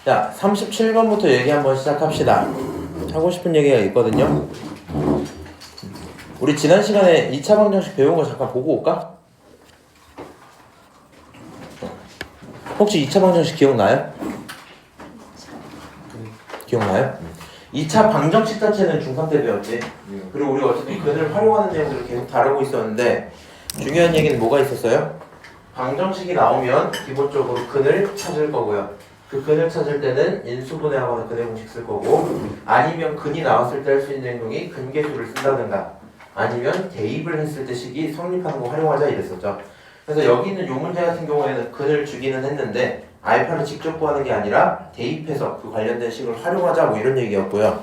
자, 37번부터 얘기 한번 시작합시다. 하고 싶은 얘기가 있거든요. 우리 지난 시간에 2차 방정식 배운 거 잠깐 보고 올까? 혹시 2차 방정식 기억나요? 기억나요? 2차 방정식 자체는 중3 때 배웠지. 그리고 우리가 어쨌든 근을 활용하는 내용들을 계속 다루고 있었는데 중요한 얘기는 뭐가 있었어요? 방정식이 나오면 기본적으로 근을 찾을 거고요. 그 근을 찾을 때는 인수분해하거나 근의 공식 쓸 거고, 아니면 근이 나왔을 때 할 수 있는 행동이 근계수를 쓴다든가, 아니면 대입을 했을 때 식이 성립하는 거 활용하자 이랬었죠. 그래서 여기 있는 요 문제 같은 경우에는 근을 주기는 했는데 알파를 직접 구하는 게 아니라 대입해서 그 관련된 식을 활용하자 뭐 이런 얘기였고요.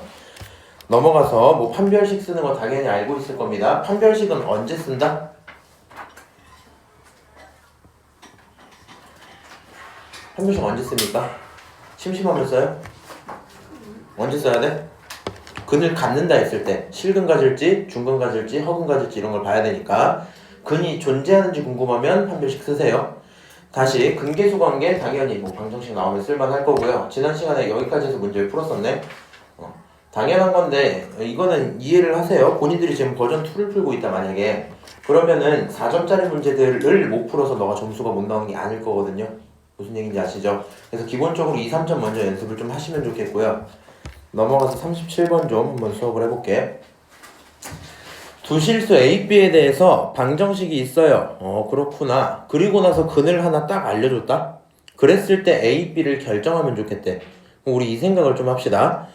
넘어가서 뭐 판별식 쓰는 거 당연히 알고 있을 겁니다. 판별식은 언제 쓴다? 판별식 언제 씁니까? 심심하면 써요? 언제 써야 돼? 근을 갖는다 했을 때 실근 가질지 중근 가질지 허근 가질지 이런 걸 봐야 되니까 근이 존재하는지 궁금하면 판별식 쓰세요. 다시 근계수 관계 당연히 뭐 방정식 나오면 쓸만할 거고요. 지난 시간에 여기까지 해서 문제를 풀었었네. 당연한 건데 이거는 이해를 하세요. 본인들이 지금 버전 2를 풀고 있다 만약에 그러면은 4점짜리 문제들을 못 풀어서 너가 점수가 못 나오는 게 아닐 거거든요. 무슨 얘기인지 아시죠? 그래서 기본적으로 2, 3점 먼저 연습을 좀 하시면 좋겠고요. 넘어가서 37번 좀 한번 수업을 해볼게. 두 실수 A, B에 대해서 방정식이 있어요. 그렇구나. 그리고 나서 근을 하나 딱 알려줬다? 그랬을 때 A, B를 결정하면 좋겠대. 그럼 우리 이 생각을 좀 합시다.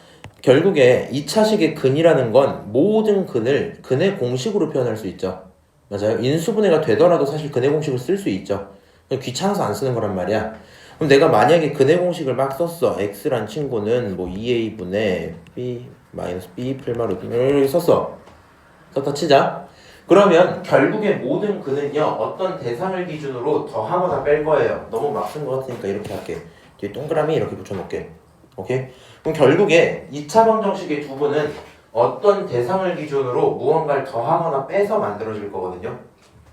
결국에 2차식의 근이라는 건 모든 근을 근의 공식으로 표현할 수 있죠. 맞아요. 인수분해가 되더라도 사실 근의 공식을 쓸 수 있죠. 귀찮아서 안 쓰는 거란 말이야. 그럼 내가 만약에 근의 공식을 막 썼어. x란 친구는 뭐 2a분의 b 마이너스 b 풀마 루트 이렇게 썼어. 썼다 치자. 그러면 결국에 모든 근은요 어떤 대상을 기준으로 더하거나 뺄 거예요. 너무 막 쓴 거 같으니까 이렇게 할게. 뒤에 동그라미 이렇게 붙여놓을게. 오케이? 그럼 결국에 2차 방정식의 두 분은 어떤 대상을 기준으로 무언가를 더하거나 빼서 만들어질 거거든요.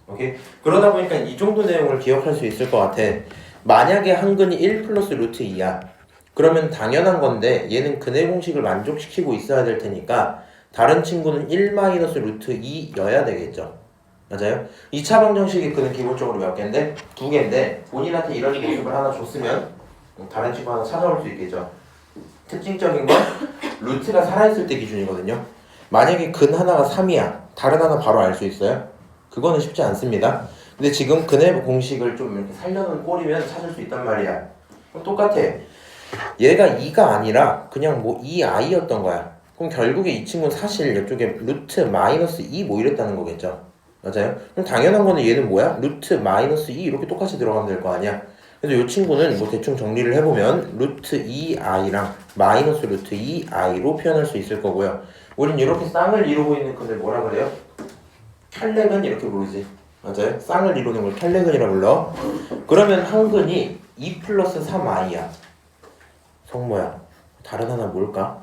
오케이? 그러다 보니까 이 정도 내용을 기억할 수 있을 것 같아. 만약에 한 근이 1 플러스 루트 2야. 그러면 당연한 건데 얘는 근의 공식을 만족시키고 있어야 될 테니까 다른 친구는 1 마이너스 루트 2여야 되겠죠. 맞아요? 2차 방정식의 근은 기본적으로 몇 개인데? 2개인데 본인한테 이런 모습을 하나 줬으면 다른 친구 하나 찾아올 수 있겠죠. 특징적인 건 루트가 살아있을 때 기준이거든요. 만약에 근 하나가 3이야. 다른 하나 바로 알 수 있어요? 그거는 쉽지 않습니다. 근데 지금 근의 공식을 좀 이렇게 살려놓은 꼴이면 찾을 수 있단 말이야. 똑같아. 얘가 2가 아니라 그냥 뭐 2i였던 거야. 그럼 결국에 이 친구는 사실 이쪽에 루트 마이너스 2 뭐 이랬다는 거겠죠. 맞아요? 그럼 당연한 거는 얘는 뭐야? 루트 마이너스 2 이렇게 똑같이 들어가면 될 거 아니야. 그래서 이 친구는 뭐 대충 정리를 해보면 루트 2i랑 마이너스 루트 2i로 표현할 수 있을 거고요. 우린 이렇게 쌍을 이루고 있는 근을 뭐라 그래요? 켤레근 이렇게 부르지. 맞아요? 쌍을 이루는 걸 켤레근이라 불러. 그러면 한 근이 2 플러스 3i야. 성모야. 다른 하나 뭘까?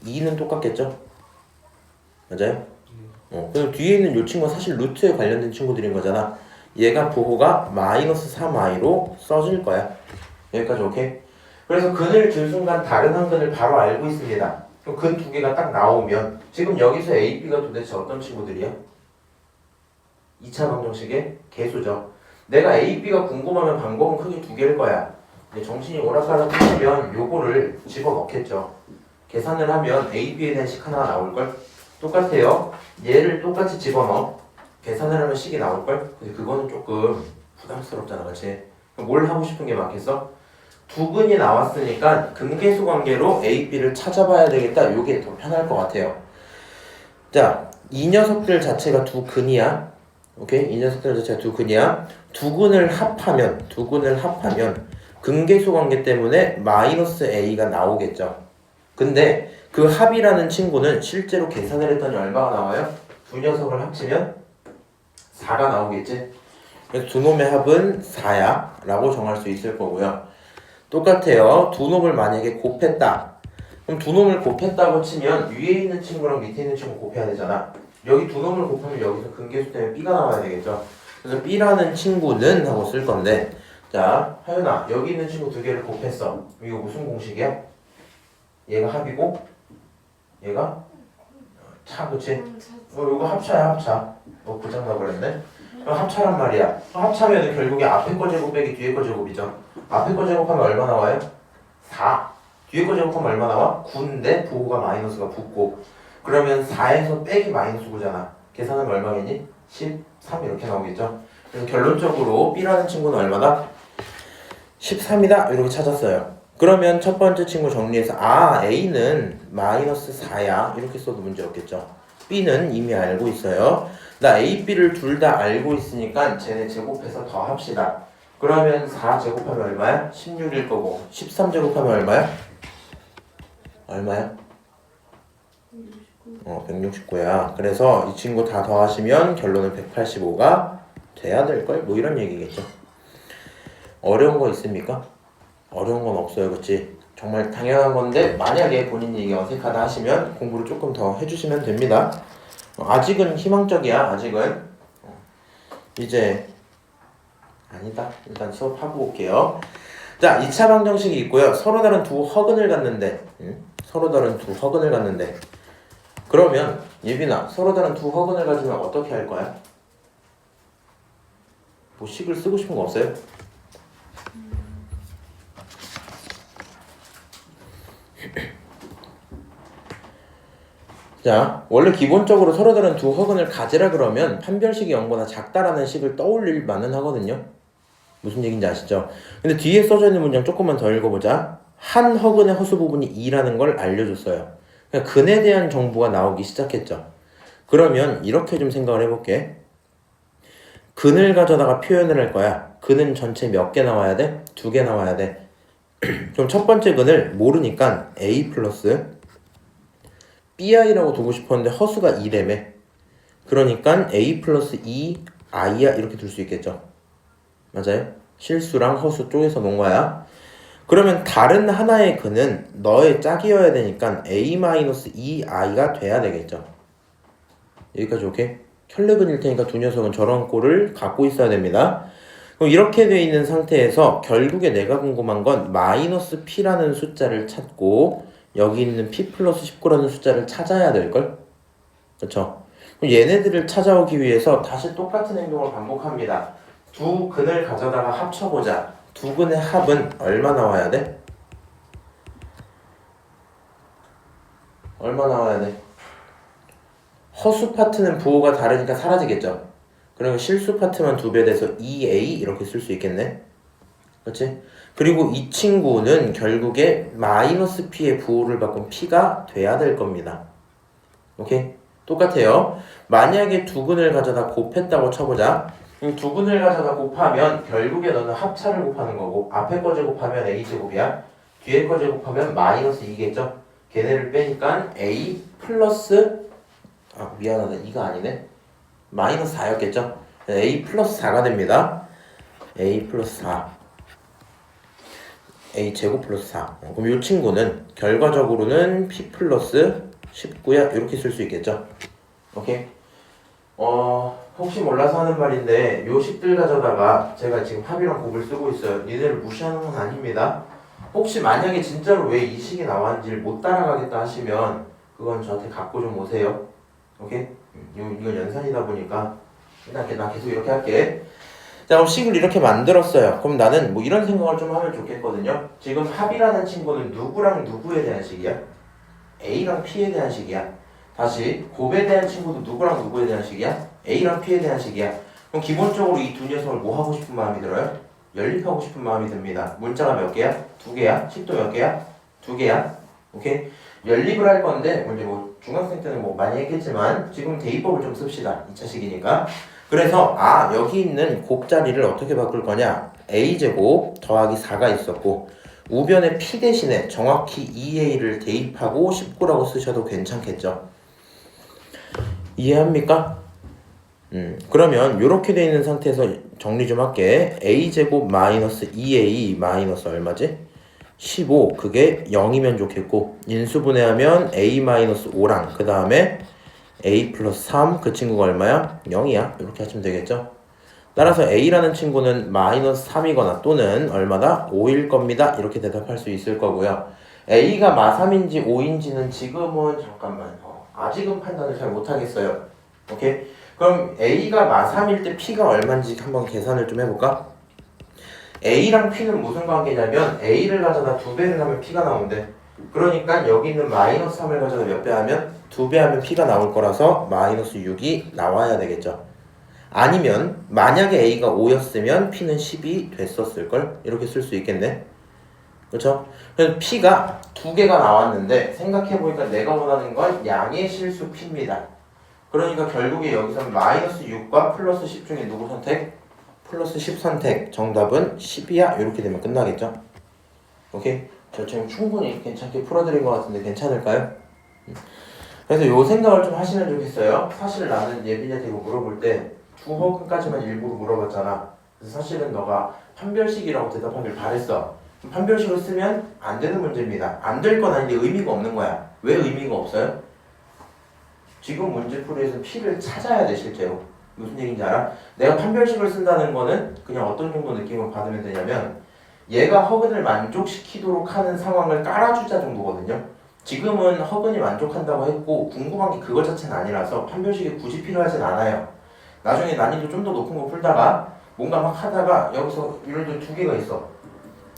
2는 똑같겠죠? 맞아요? 그럼 뒤에 있는 이 친구가 사실 루트에 관련된 친구들인 거잖아. 얘가 부호가 마이너스 3i로 써질 거야. 여기까지 오케이? 그래서 근을 준 순간 다른 한 근을 바로 알고 있습니다. 그럼 근 두 개가 딱 나오면 지금 여기서 A, B가 도대체 어떤 친구들이야? 2차 방정식의 개수죠. 내가 A, B가 궁금하면 방법은 크게 두 개일 거야. 정신이 오락가락 하면 요거를 집어넣겠죠. 계산을 하면 A, B에 대한 식 하나가 나올걸? 똑같아요. 얘를 똑같이 집어넣어. 계산을 하면 식이 나올걸? 근데 그거는 조금 부담스럽잖아, 그치? 뭘 하고 싶은 게 많겠어? 두 근이 나왔으니까 근계수 관계로 A, B를 찾아봐야 되겠다. 요게 더 편할 것 같아요. 자, 이 녀석들 자체가 두 근이야. 오케이? 이 녀석들 자체가 두 근이야. 두 근을 합하면 근계수 관계 때문에 마이너스 A가 나오겠죠. 근데 그 합이라는 친구는 실제로 계산을 했더니 얼마가 나와요? 두 녀석을 합치면 4가 나오겠지? 그래서 두 놈의 합은 4야 라고 정할 수 있을 거고요. 똑같아요. 두 놈을 만약에 곱했다. 그럼 두 놈을 곱했다고 치면 위에 있는 친구랑 밑에 있는 친구 곱해야 되잖아. 여기 두 놈을 곱하면 여기서 근계수 때문에 B가 나와야 되겠죠. 그래서 B라는 친구는 하고 쓸 건데, 자 자, 하윤아, 여기 있는 친구 두 개를 곱했어. 이거 무슨 공식이야? 얘가 합이고 얘가 차, 그치? 이거 합차야, 합차. 고장나 버렸네. 합차란 말이야. 합차면 결국에 앞에 거 제곱 빼기 뒤에 거 제곱이죠. 앞에 거 제곱하면 얼마 나와요? 4. 뒤에 거 제곱하면 얼마 나와? 9인데 부호가 마이너스가 붙고, 그러면 4에서 빼기 마이너스 9잖아. 계산하면 얼마겠니? 13 이렇게 나오겠죠. 그래서 결론적으로 B라는 친구는 얼마다? 13이다 이렇게 찾았어요. 그러면 첫 번째 친구 정리해서 A는 마이너스 4야 이렇게 써도 문제 없겠죠. B는 이미 알고 있어요. 나 A, B를 둘 다 알고 있으니까 쟤네 제곱해서 더 합시다. 그러면 4 제곱하면 얼마야? 16일 거고 13 제곱하면 얼마야? 얼마야? 169야. 그래서 이 친구 다 더하시면 결론은 185가 돼야 될걸? 뭐 이런 얘기겠죠. 어려운 거 있습니까? 어려운 건 없어요, 그치? 정말 당연한 건데 만약에 본인이 이게 어색하다 하시면 공부를 조금 더 해주시면 됩니다. 아직은 희망적이야. 아직은 이제 아니다. 일단 수업하고 올게요. 자, 2차 방정식이 있고요. 서로 다른 두 허근을 갖는데 서로 다른 두 허근을 갖는데 그러면 예빈아, 서로 다른 두 허근을 가지면 어떻게 할 거야? 뭐 식을 쓰고 싶은 거 없어요? 자, 원래 기본적으로 서로 다른 두 허근을 가지라 그러면 판별식이 0보다 작다라는 식을 떠올릴 만은 하거든요. 무슨 얘기인지 아시죠? 근데 뒤에 써져 있는 문장 조금만 더 읽어보자. 한 허근의 허수 부분이 2라는 걸 알려줬어요. 그러니까 근에 대한 정보가 나오기 시작했죠. 그러면 이렇게 좀 생각을 해볼게. 근을 가져다가 표현을 할 거야. 근은 전체 몇 개 나와야 돼? 2개 나와야 돼. 그럼 첫 번째 근을 모르니까 A 플러스 bi라고 두고 싶었는데 허수가 2래매. 그러니까 a 플러스 2i야 이렇게 둘 수 있겠죠. 맞아요? 실수랑 허수 쪼개서 놓은 거야. 그러면 다른 하나의 근은 너의 짝이어야 되니까 a-2i가 돼야 되겠죠. 여기까지 오케이? 켤레근일 테니까 두 녀석은 저런 꼴을 갖고 있어야 됩니다. 그럼 이렇게 돼 있는 상태에서 결국에 내가 궁금한 건 마이너스 p라는 숫자를 찾고 여기 있는 p 플러스 19라는 숫자를 찾아야 될걸? 그쵸? 그럼 얘네들을 찾아오기 위해서 다시 똑같은 행동을 반복합니다. 두 근을 가져다가 합쳐보자. 두 근의 합은 얼마 나와야 돼? 얼마 나와야 돼? 허수 파트는 부호가 다르니까 사라지겠죠? 그러면 실수 파트만 2배 돼서 2a 이렇게 쓸 수 있겠네? 그렇지? 그리고 이 친구는 결국에 마이너스 p의 부호를 바꾼 p가 돼야 될 겁니다. 오케이? 똑같아요. 만약에 두 근을 가져다 곱했다고 쳐보자. 두 근을 가져다 곱하면 결국에 너는 합차를 곱하는 거고 앞에 거 제곱하면 a제곱이야. 뒤에 거 제곱하면 마이너스 2겠죠? 걔네를 빼니까 a 플러스 미안하다. 2가 아니네. 마이너스 4였겠죠? a 플러스 4가 됩니다. a 플러스 4 a 제곱 플러스 4. 그럼 이 친구는 결과적으로는 p 플러스 19야 이렇게 쓸 수 있겠죠. 오케이. 혹시 몰라서 하는 말인데 요 식들 가져다가 제가 지금 합이랑 곱을 쓰고 있어요. 니네를 무시하는 건 아닙니다. 혹시 만약에 진짜로 왜 이 식이 나왔는지를 못 따라가겠다 하시면 그건 저한테 갖고 좀 오세요. 오케이. 이건 연산이다 보니까 일단 나 계속 이렇게 할게. 자, 그럼 식을 이렇게 만들었어요. 그럼 나는 뭐 이런 생각을 좀 하면 좋겠거든요. 지금 합이라는 친구는 누구랑 누구에 대한 식이야? A랑 P에 대한 식이야. 다시 곱에 대한 친구도 누구랑 누구에 대한 식이야? A랑 P에 대한 식이야. 그럼 기본적으로 이 두 녀석을 뭐 하고 싶은 마음이 들어요? 연립하고 싶은 마음이 듭니다. 문자가 몇 개야? 2개야? 식도 몇 개야? 2개야. 오케이? 연립을 할 건데 이제 뭐 중학생 때는 뭐 많이 했겠지만 지금 대입법을 좀 씁시다. 2차식이니까. 그래서 여기 있는 곱자리를 어떻게 바꿀 거냐? a제곱 더하기 4가 있었고 우변에 p 대신에 정확히 2a를 대입하고 19라고 쓰셔도 괜찮겠죠? 이해합니까? 그러면 이렇게 돼 있는 상태에서 정리 좀 할게. a제곱 마이너스 2a 마이너스 얼마지? 15. 그게 0이면 좋겠고 인수분해하면 a 마이너스 5랑 그 다음에 a 플러스 3 그 친구가 얼마야? 0이야. 이렇게 하시면 되겠죠? 따라서 A라는 친구는 마이너스 3이거나 또는 얼마다? 5일 겁니다. 이렇게 대답할 수 있을 거고요. A가 마3인지 5인지는 지금은 아직은 판단을 잘 못하겠어요. 오케이? 그럼 A가 마3일 때 P가 얼마인지 한번 계산을 좀 해볼까? A랑 P는 무슨 관계냐면 A를 가져다 2배를 하면 P가 나오는데 그러니까 여기 있는 마이너스 3을 가져다 몇 배 하면 2배 하면 P가 나올 거라서 마이너스 6이 나와야 되겠죠. 아니면 만약에 A가 5였으면 P는 10이 됐었을걸? 이렇게 쓸 수 있겠네. 그렇죠? 그래서 P가 2개가 나왔는데 생각해보니까 내가 원하는 건 양의 실수 P입니다. 그러니까 결국에 여기서 마이너스 6과 플러스 10 중에 누구 선택? 플러스 10 선택. 정답은 10이야. 이렇게 되면 끝나겠죠? 오케이? 저 지금 충분히 괜찮게 풀어드린 것 같은데 괜찮을까요? 그래서 요 생각을 좀 하시면 좋겠어요. 사실 나는 예빈이한테 이거 물어볼 때 주어근까지만 일부러 물어봤잖아. 그래서 사실은 너가 판별식이라고 대답하길 바랬어. 판별식을 쓰면 안 되는 문제입니다. 안 될 건 아닌데 의미가 없는 거야. 왜 의미가 없어요? 지금 문제풀이에서 P를 찾아야 돼 실제로. 무슨 얘기인지 알아? 내가 판별식을 쓴다는 거는 그냥 어떤 정도 느낌을 받으면 되냐면 얘가 허근을 만족시키도록 하는 상황을 깔아주자 정도거든요. 지금은 허근이 만족한다고 했고 궁금한 게 그것 자체는 아니라서 판별식이 굳이 필요하진 않아요. 나중에 난이도 좀 더 높은 거 풀다가 뭔가 막 하다가 여기서 예를 들어 2개가 있어.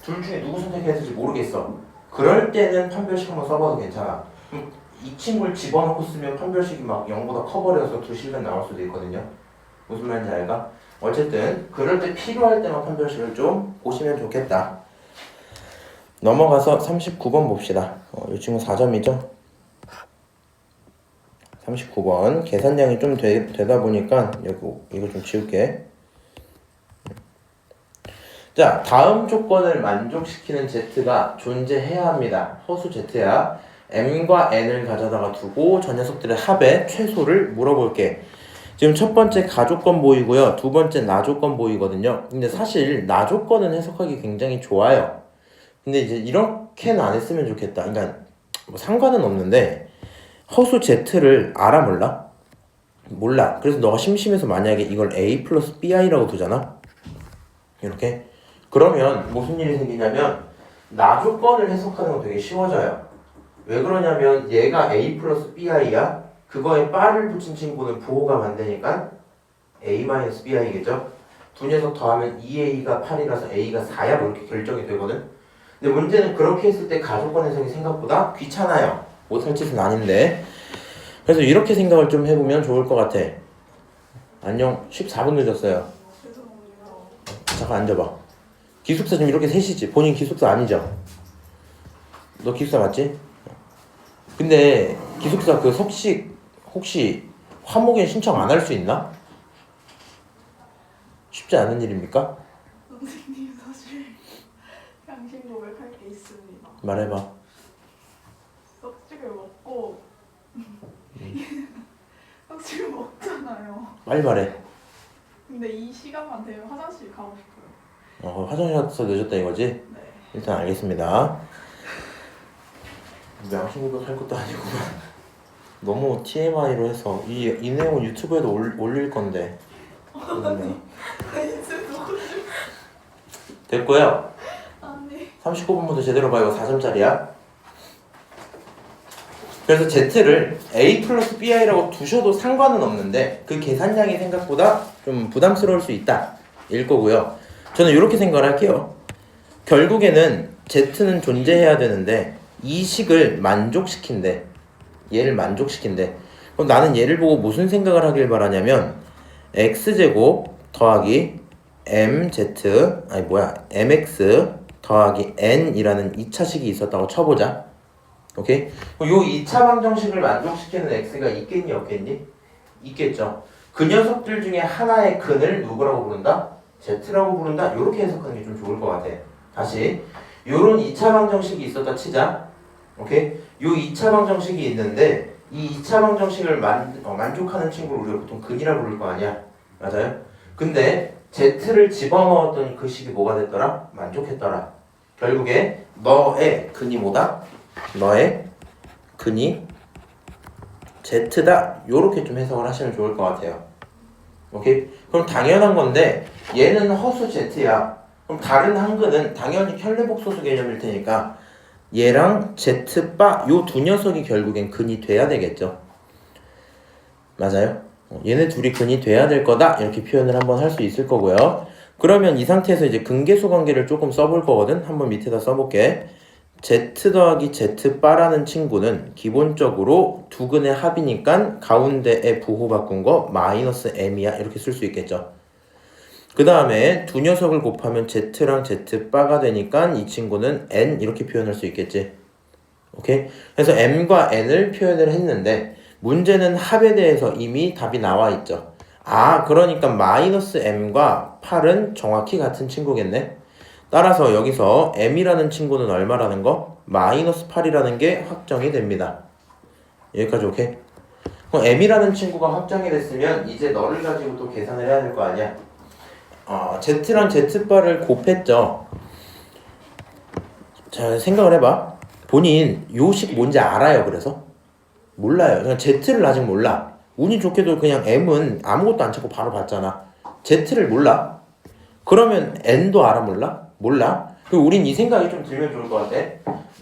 둘 중에 누구 선택해야 될지 모르겠어. 그럴 때는 판별식 한번 써봐도 괜찮아. 이 친구를 집어넣고 쓰면 판별식이 막 0보다 커버려서 2실간 나올 수도 있거든요. 무슨 말인지 알까? 어쨌든 그럴 때 필요할 때만 판별식을 좀 보시면 좋겠다. 넘어가서 39번 봅시다. 이 친구 4점이죠? 39번 계산량이 좀 되다 보니까 이거 좀 지울게. 자, 다음 조건을 만족시키는 Z가 존재해야 합니다. 허수 Z야. M과 N을 가져다가 두고 저 녀석들의 합의 최소를 물어볼게. 지금 첫 번째 가조건 보이고요. 두 번째 나조건 보이거든요. 근데 사실 나조건은 해석하기 굉장히 좋아요. 근데 이제 이렇게는 안 했으면 좋겠다. 그러니까 뭐 상관은 없는데 허수 Z를 알아 몰라? 몰라. 그래서 너가 심심해서 만약에 이걸 A 플러스 BI라고 두잖아? 이렇게? 그러면 무슨 일이 생기냐면 나조건을 해석하는 건 되게 쉬워져요. 왜 그러냐면 얘가 A 플러스 BI야? 그거에 빠를 붙인 친구는 부호가 안 되니까 A-BI겠죠? 두 녀석 더하면 2A가 8이라서 A가 4야 그렇게 결정이 되거든? 근데 문제는 그렇게 했을 때 가조건 해석이 생각보다 귀찮아요. 못할 짓은 아닌데. 그래서 이렇게 생각을 좀 해보면 좋을 것 같아. 안녕. 14분 늦었어요. 잠깐 앉아봐. 기숙사 지금 이렇게 셋이지? 본인 기숙사 아니죠? 너 기숙사 맞지? 근데 기숙사 그 석식 혹시 화목인 신청 안 할 수 있나? 쉽지 않은 일입니까? 선생님 사실 양심 고백할 게 있습니다. 말해봐. 떡집을 먹고 떡집을 먹잖아요. 빨리 말해. 근데 이 시간만 되면 화장실 가고 싶어요. 화장실 가서 늦었다 이거지? 네. 일단 알겠습니다. 양심 고백할 것도 아니고 너무 TMI로 해서 이 내용은 유튜브에도 올릴 건데. 됐고요. 아니. 39번부터 제대로 봐. 이거 4점짜리야. 그래서 Z를 A 플러스 BI라고 두셔도 상관은 없는데 그 계산량이 생각보다 좀 부담스러울 수 있다. 일 거고요. 저는 이렇게 생각을 할게요. 결국에는 Z는 존재해야 되는데 이 식을 만족시킨대. 얘를 만족시킨대. 그럼 나는 얘를 보고 무슨 생각을 하길 바라냐면 X제곱 더하기 MX 더하기 N이라는 2차식이 있었다고 쳐보자. 오케이? 요 2차 방정식을 만족시키는 X가 있겠니 없겠니? 있겠죠. 그 녀석들 중에 하나의 근을 누구라고 부른다? Z라고 부른다? 요렇게 해석하는 게 좀 좋을 것 같아. 다시 요런 2차 방정식이 있었다 치자. 오케이? 요 2차 방정식이 있는데 이 2차 방정식을 만족하는 친구를 우리가 보통 근이라고 부를 거 아니야. 맞아요? 근데 Z를 집어넣었더니 그 식이 뭐가 됐더라? 만족했더라. 결국에 너의 근이 뭐다? 너의 근이 Z다. 요렇게 좀 해석을 하시면 좋을 것 같아요. 오케이? 그럼 당연한 건데 얘는 허수 Z야. 그럼 다른 한근은 당연히 켤레복소수 개념일 테니까 얘랑 Z바 요 두 녀석이 결국엔 근이 돼야 되겠죠. 맞아요? 얘네 둘이 근이 돼야 될 거다 이렇게 표현을 한번 할 수 있을 거고요. 그러면 이 상태에서 이제 근계수 관계를 조금 써볼 거거든. 한번 밑에다 써볼게. Z 더하기 Z바라는 친구는 기본적으로 두 근의 합이니까 가운데에 부호 바꾼 거 마이너스 M이야 이렇게 쓸 수 있겠죠. 그 다음에 두 녀석을 곱하면 Z랑 Z바가 되니까 이 친구는 N 이렇게 표현할 수 있겠지. 오케이? 그래서 M과 N을 표현을 했는데 문제는 합에 대해서 이미 답이 나와 있죠. 아, 그러니까 마이너스 M과 8은 정확히 같은 친구겠네. 따라서 여기서 M이라는 친구는 얼마라는 거? 마이너스 8이라는 게 확정이 됩니다. 여기까지 오케이? 그럼 M이라는 친구가 확정이 됐으면 이제 너를 가지고 또 계산을 해야 될 거 아니야? Z랑 Z바를 곱했죠. 자, 생각을 해봐. 본인 요식 뭔지 알아요, 그래서? 몰라요. 그냥 Z를 아직 몰라. 운이 좋게도 그냥 M은 아무것도 안 찾고 바로 봤잖아. Z를 몰라? 그러면 N도 알아 몰라? 몰라? 그리고 우린 이 생각이 좀 들면 좋을 것 같아.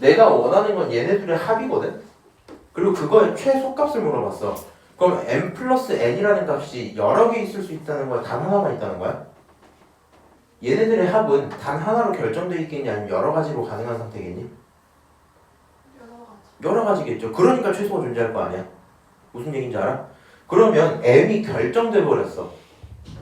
내가 원하는 건 얘네들의 합이거든? 그리고 그거의 최소값을 물어봤어. 그럼 M 플러스 N이라는 값이 여러 개 있을 수 있다는 거야? 단 하나만 있다는 거야? 얘네들의 합은 단 하나로 결정되어 있겠니? 아니면 여러 가지로 가능한 상태겠니? 여러 가지겠죠. 그러니까 최소가 존재할 거 아니야. 무슨 얘기인지 알아? 그러면 M이 결정돼 버렸어.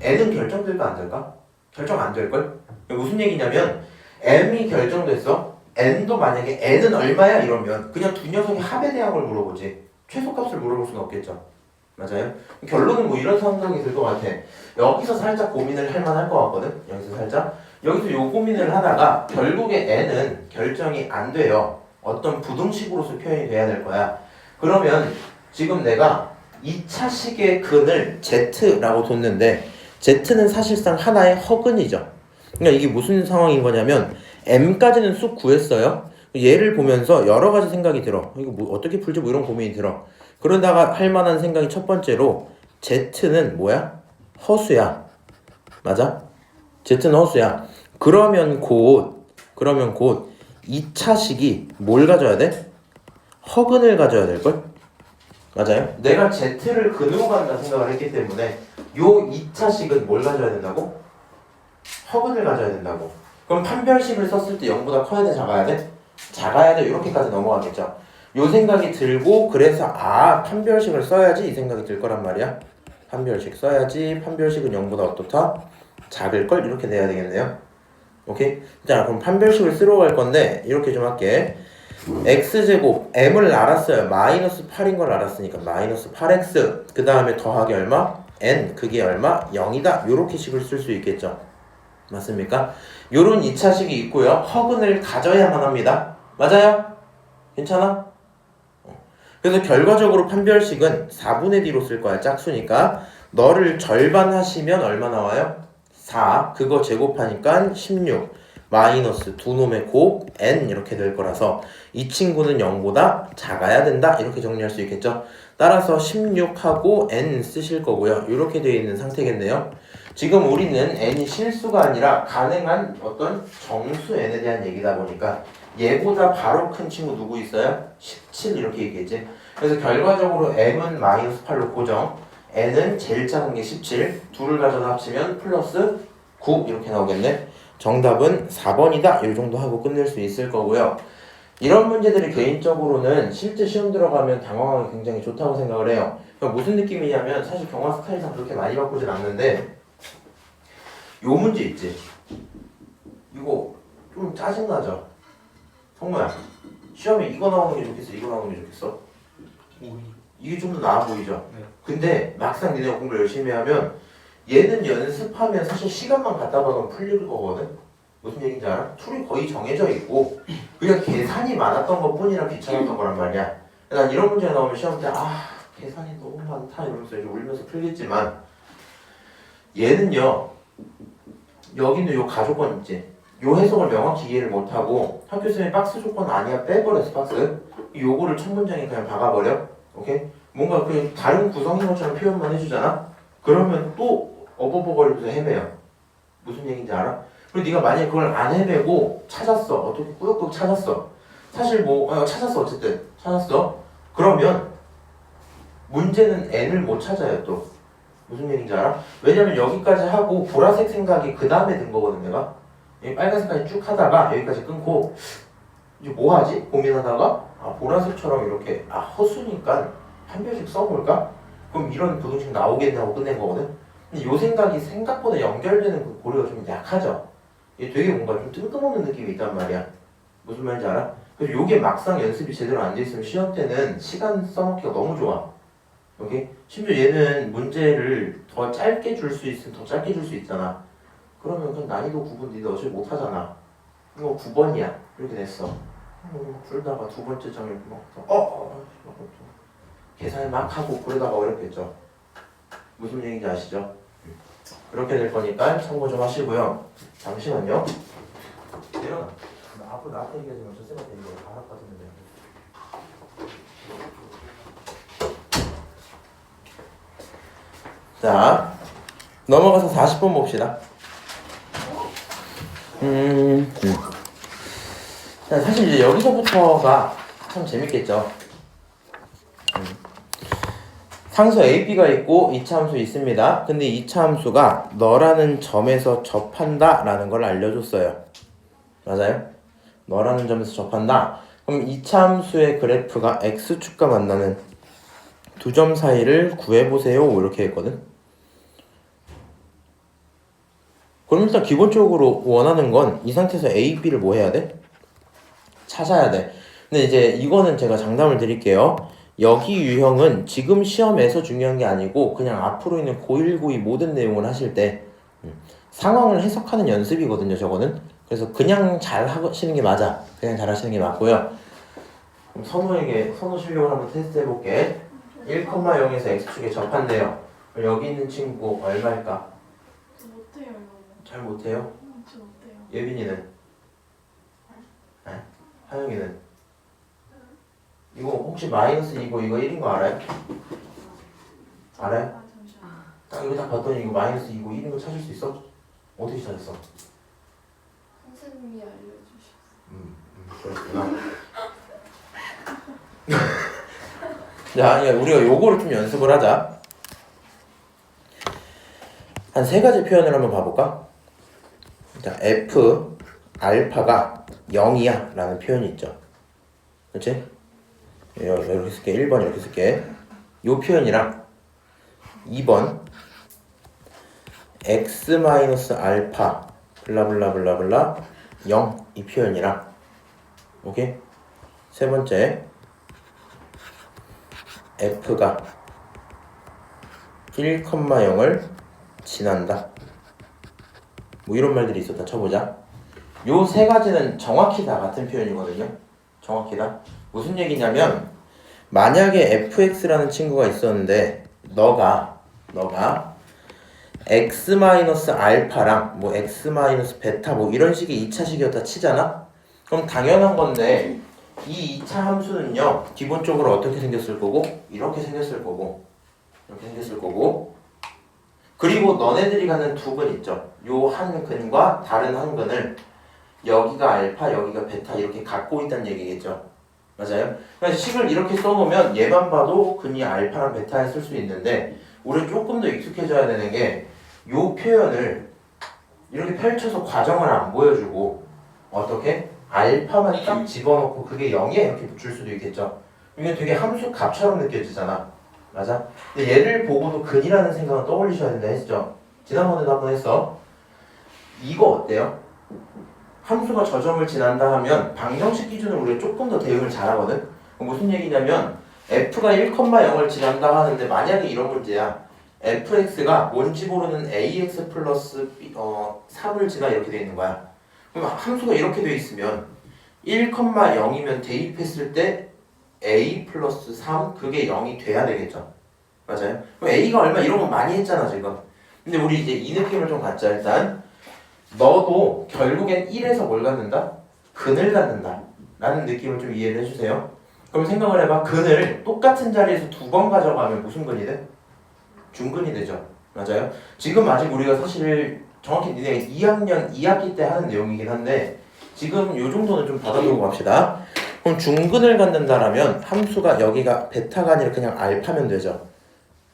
N은 결정될까 안 될까? 결정 안 될걸? 무슨 얘기냐면 M이 결정됐어. N도 만약에 N은 얼마야? 이러면 그냥 두 녀석의 합에 대한 걸 물어보지 최소값을 물어볼 수는 없겠죠. 맞아요? 결론은 뭐 이런 상상이 들 것 같아. 여기서 살짝 고민을 할 만할 것 같거든. 여기서 요 고민을 하다가 결국에 N은 결정이 안 돼요. 어떤 부등식으로서 표현이 돼야 될 거야. 그러면 지금 내가 2차식의 근을 Z라고 뒀는데 Z는 사실상 하나의 허근이죠. 그러니까 이게 무슨 상황인 거냐면 M까지는 쑥 구했어요. 얘를 보면서 여러 가지 생각이 들어. 이거 뭐 어떻게 풀지 뭐 이런 고민이 들어. 그러다가 할 만한 생각이 첫 번째로 Z는 뭐야? 허수야. 맞아? Z는 허수야. 그러면 곧 2차식이 뭘 가져야 돼? 허근을 가져야 될걸? 맞아요? 내가 Z를 근으로 간다 생각을 했기 때문에 요 2차식은 뭘 가져야 된다고? 허근을 가져야 된다고. 그럼 판별식을 썼을 때 0보다 커야 돼? 작아야 돼? 작아야 돼. 이렇게까지 넘어가겠죠. 요 생각이 들고 그래서 판별식을 써야지 이 생각이 들 거란 말이야. 판별식 써야지. 판별식은 0보다 어떻다? 작을걸? 이렇게 돼야 되겠네요. 오케이? 자, 그럼 판별식을 쓰러 갈 건데 이렇게 좀 할게. x제곱 m을 알았어요. 마이너스 8인 걸 알았으니까 마이너스 8x 그 다음에 더하기 얼마? n 그게 얼마? 0이다. 요렇게 식을 쓸 수 있겠죠. 맞습니까? 요런 2차식이 있고요. 허근을 가져야만 합니다. 맞아요? 괜찮아? 그래서 결과적으로 판별식은 4분의 D로 쓸 거야. 짝수니까 너를 절반 하시면 얼마 나와요? 4 그거 제곱하니까 16 마이너스 두 놈의 곱 n 이렇게 될 거라서 이 친구는 0보다 작아야 된다 이렇게 정리할 수 있겠죠. 따라서 16하고 n 쓰실 거고요. 이렇게 되어 있는 상태겠네요. 지금 우리는 n이 실수가 아니라 가능한 어떤 정수 n에 대한 얘기다 보니까 얘보다 바로 큰 친구 누구 있어요? 17 이렇게 얘기했지. 그래서 결과적으로 m은 마이너스 8로 고정, n은 제일 작은 게 17, 둘을 가져다 합치면 플러스 9 이렇게 나오겠네. 정답은 4번이다. 이 정도 하고 끝낼 수 있을 거고요. 이런 문제들이 개인적으로는 실제 시험 들어가면 당황하기 굉장히 좋다고 생각을 해요. 무슨 느낌이냐면 사실 경화 스타일상 그렇게 많이 바꾸진 않는데 요 문제 있지? 이거 좀 짜증나죠? 성모야, 시험에 이거 나오는 게 좋겠어? 이거 나오는 게 좋겠어? 이게 좀 더 나아 보이죠? 네. 근데 막상 니네가 공부를 열심히 하면 얘는 연습하면 사실 시간만 갖다 박으면 풀릴 거거든? 무슨 얘기인지 알아? 툴이 거의 정해져 있고 그냥 계산이 많았던 것 뿐이라 귀찮았던 거란 말이야. 난 이런 문제가 나오면 시험 때 계산이 너무 많다 이러면서 이제 울면서 풀겠지만 얘는요 여기는 요 가조건 있지? 요 해석을 명확히 이해를 못하고 학교 쌤이 박스 조건 아니야 빼버렸어 박스. 요거를 첫 문장에 그냥 박아버려. 오케이? 뭔가 그 다른 구성인 것처럼 표현만 해주잖아? 그러면 또 어버버거리면서 헤매요. 무슨 얘기인지 알아? 그리고 네가 만약에 그걸 안 헤매고 찾았어. 어떻게 꾸역꾸역 찾았어. 사실 뭐 찾았어. 어쨌든 찾았어. 그러면 문제는 n을 못 찾아요. 또 무슨 얘기인지 알아? 왜냐면 여기까지 하고 보라색 생각이 그 다음에 든 거거든 내가. 여기 빨간색까지 쭉 하다가 여기까지 끊고 이제 뭐 하지? 고민하다가 보라색처럼 이렇게 허수니까 한 별씩 써볼까? 그럼 이런 부등식 나오겠네 하고 끝낸 거거든. 근데 요 생각이 생각보다 연결되는 그 고리가 좀 약하죠. 이게 되게 뭔가 좀 뜬금없는 느낌이 있단 말이야. 무슨 말인지 알아? 그래서 요게 막상 연습이 제대로 안 돼 있으면 시험 때는 시간 써먹기가 너무 좋아. 오케이? 심지어 얘는 문제를 더 짧게 줄 수 있으면 더 짧게 줄 수 있잖아. 그러면 그냥 난이도 9분 니네 어차피 못 하잖아. 이거 9번이야. 이렇게 됐어. 풀다가 두 번째 장 이렇게 계산을 막 하고 그러다가 어렵겠죠. 무슨 얘기인지 아시죠? 그렇게 될 거니까 참고 좀 하시고요. 잠시만요. 내려놔. 앞으로 나한테 얘기하지 마. 저 쌤한테 얘기해. 바람 빠졌는데. 자, 넘어가서 40번 봅시다. 자, 사실 이제 여기서부터가 참 재밌겠죠. 상수 A, B가 있고 2차 함수 있습니다. 근데 2차 함수가 너라는 점에서 접한다 라는 걸 알려줬어요. 맞아요? 너라는 점에서 접한다. 그럼 2차 함수의 그래프가 X축과 만나는 두 점 사이를 구해보세요 이렇게 했거든. 그럼 일단 기본적으로 원하는 건 이 상태에서 A, B를 뭐 해야 돼? 찾아야 돼. 근데 이제 이거는 제가 장담을 드릴게요. 여기 유형은 지금 시험에서 중요한 게 아니고 그냥 앞으로 있는 고1, 고2 모든 내용을 하실 때 상황을 해석하는 연습이거든요. 저거는. 그래서 그냥 잘 하시는 게 맞아. 그냥 잘 하시는 게 맞고요. 그럼 선우 실력을 한번 테스트 해볼게. 1,0에서 x축에 접한대요. 여기 있는 친구 얼마일까? 저 못해요 이거. 잘 못해요? 저 못해요. 예빈이는? 하영이는? 이거 혹시 마이너스 2고 이거 1인 거 알아요? 알아요? 잠시만. 딱 이거 딱 봤더니 이거 마이너스 2고 1인 거 찾을 수 있어? 어떻게 찾았어? 선생님이 알려주셨어요. 그렇구나. 자, 우리가 요거를 좀 연습을 하자. 한 세 가지 표현을 한번 봐볼까? 자, F 알파가 0이야 라는 표현이 있죠. 그렇지? 이렇게 쓸게. 1번 이렇게 쓸게. 요 표현이랑 2번 x-알파 블라블라블라블라 0 이 표현이랑 오케이? 세 번째 f가 1,0을 지난다. 뭐 이런 말들이 있었다 쳐보자. 요 세 가지는 정확히 다 같은 표현이거든요. 정확히 다. 무슨 얘기냐면 만약에 fx라는 친구가 있었는데 너가 x-알파랑 뭐 x-베타 뭐 이런 식의 2차식이었다 치잖아? 그럼 당연한 건데 이 2차 함수는요 기본적으로 어떻게 생겼을 거고 이렇게 생겼을 거고 이렇게 생겼을 거고 그리고 너네들이 갖는 두 근 있죠. 요 한 근과 다른 한 근을 여기가 알파 여기가 베타 이렇게 갖고 있다는 얘기겠죠. 맞아요? 그래서 식을 이렇게 써놓으면 얘만 봐도 근이 알파랑 베타에 쓸 수 있는데 우리 조금 더 익숙해져야 되는 게 요 표현을 이렇게 펼쳐서 과정을 안 보여주고 어떻게? 알파만 딱 집어넣고 그게 0이야 이렇게 붙일 수도 있겠죠. 이게 되게 함수 값처럼 느껴지잖아. 맞아? 근데 얘를 보고도 근이라는 생각은 떠올리셔야 된다 했죠. 지난번에도 한번 했어. 이거 어때요? 함수가 저 점을 지난다 하면 방정식 기준으로 우리가 조금 더 대응을 잘하거든. 무슨 얘기냐면 f가 1,0을 지난다 하는데 만약에 이런 문제야. fx가 뭔지 모르는 ax 플러스 3을 지나 이렇게 돼 있는 거야. 그럼 함수가 이렇게 돼 있으면 1,0이면 대입했을 때 a 플러스 3 그게 0이 돼야 되겠죠. 맞아요? 그럼 a가 얼마 이런 거 많이 했잖아 지금. 근데 우리 이제 이 느낌을 좀 갖자. 일단 너도 결국엔 1에서 뭘 갖는다? 근을 갖는다 라는 느낌을 좀 이해를 해주세요. 그럼 생각을 해봐. 근을 똑같은 자리에서 두 번 가져가면 무슨 근이 돼? 중근이 되죠. 맞아요? 지금 아직 우리가 사실 정확히 니네 2학년 2학기 때 하는 내용이긴 한데 지금 요 정도는 좀 받아두고 갑시다. 그럼 중근을 갖는다라면 함수가 여기가 베타가 아니라 그냥 알파면 되죠.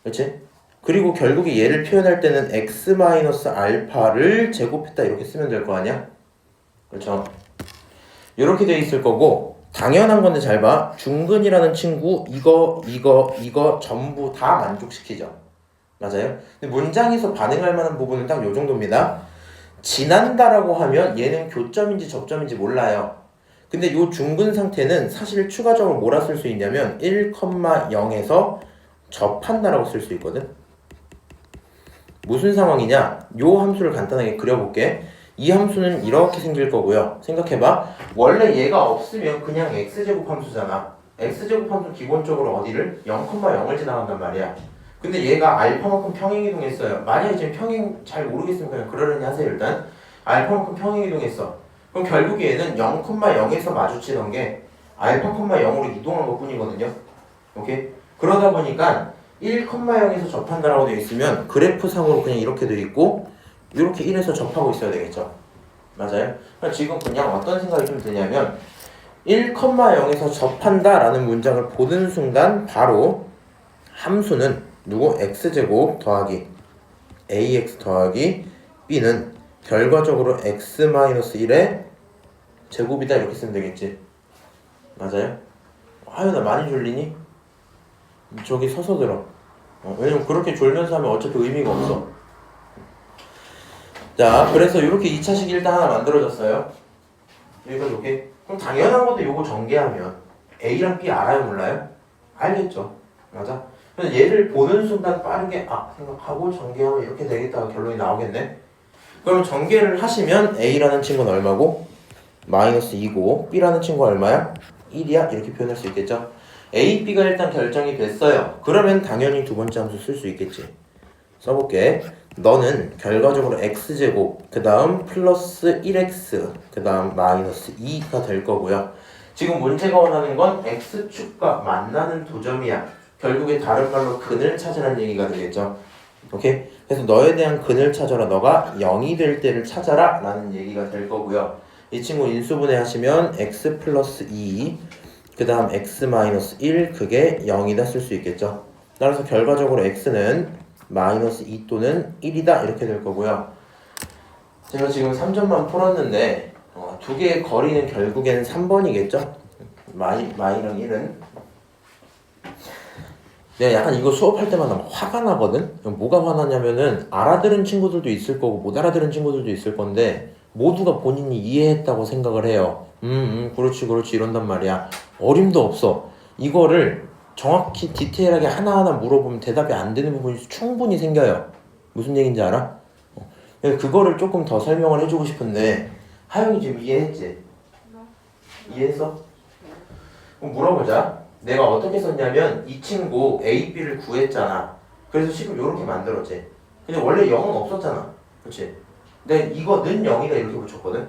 그렇지? 그리고 결국에 얘를 표현할 때는 x-알파를 제곱했다 이렇게 쓰면 될 거 아니야? 그렇죠? 이렇게 돼 있을 거고 당연한 건데 잘 봐. 중근이라는 친구 이거 전부 다 만족시키죠. 맞아요? 근데 문장에서 반응할 만한 부분은 딱 요 정도입니다. 지난다라고 하면 얘는 교점인지 접점인지 몰라요. 근데 요 중근 상태는 사실 추가적으로 뭐라 쓸 수 있냐면 1,0에서 접한다라고 쓸 수 있거든. 무슨 상황이냐? 요 함수를 간단하게 그려볼게. 이 함수는 이렇게 생길 거고요. 생각해봐. 원래 얘가 없으면 그냥 x제곱 함수잖아. x제곱 함수 기본적으로 어디를? 0,0을 지나간단 말이야. 근데 얘가 알파만큼 평행이동했어요. 만약에 지금 평행 잘 모르겠으면 그냥 그러려니 하세요. 일단 알파만큼 평행이동했어. 그럼 결국에 얘는 0,0에서 마주치던 게 알파, 0으로 이동한 것 뿐이거든요. 오케이? 그러다 보니까 1,0에서 접한다라고 되어 있으면 그래프상으로 그냥 이렇게 되어 있고 이렇게 1에서 접하고 있어야 되겠죠. 맞아요? 그러니까 지금 그냥 어떤 생각이 좀 드냐면 1,0에서 접한다라는 문장을 보는 순간 바로 함수는 누구? x제곱 더하기 ax 더하기 b는 결과적으로 x-1의 제곱이다 이렇게 쓰면 되겠지. 맞아요? 하연아 많이 졸리니? 저기 서서 들어. 왜냐면 그렇게 졸면서 하면 어차피 의미가 없어. 자, 그래서 이렇게 2차식 일단 하나 만들어졌어요. 여기까지 오케이? 그럼 당연한 건데 요거 전개하면 A랑 B 알아요 몰라요? 알겠죠. 맞아? 그래서 얘를 보는 순간 빠르게 생각하고 전개하면 이렇게 되겠다가 결론이 나오겠네. 그러면 전개를 하시면 A라는 친구는 얼마고? -2고 B라는 친구가 얼마야? 1이야? 이렇게 표현할 수 있겠죠. A, B가 일단 결정이 됐어요. 그러면 당연히 두 번째 함수 쓸 수 있겠지. 써볼게. 너는 결과적으로 x제곱 그 다음 플러스 1x 그 다음 마이너스 2가 될 거고요. 지금 문제가 원하는 건 x축과 만나는 도점이야. 결국에 다른 말로 근을 찾으라는 얘기가 되겠죠. 오케이? 그래서 너에 대한 근을 찾아라. 너가 0이 될 때를 찾아라 라는 얘기가 될 거고요. 이 친구 인수분해 하시면 x 플러스 2 그 다음 x 마이너스 1 그게 0이다 쓸 수 있겠죠. 따라서 결과적으로 x는 마이너스 2 또는 1이다 이렇게 될 거고요. 제가 지금 3점만 풀었는데 두 개의 거리는 결국에는 3번이겠죠? 마이랑 1은 내가 약간 이거 수업할 때마다 화가 나거든? 뭐가 화나냐면은 알아들은 친구들도 있을 거고 못 알아들은 친구들도 있을 건데 모두가 본인이 이해했다고 생각을 해요. 그렇지 이런단 말이야. 어림도 없어. 이거를 정확히 디테일하게 하나하나 물어보면 대답이 안 되는 부분이 충분히 생겨요. 무슨 얘기인지 알아? 그거를 조금 더 설명을 해주고 싶은데 하영이 지금 이해했지? 이해했어? 그럼 물어보자. 내가 어떻게 썼냐면 이 친구 A, B를 구했잖아. 그래서 식을 이렇게 만들었지. 근데 원래 0은 없었잖아. 그치? 근데 이거는 0이다 이렇게 붙였거든?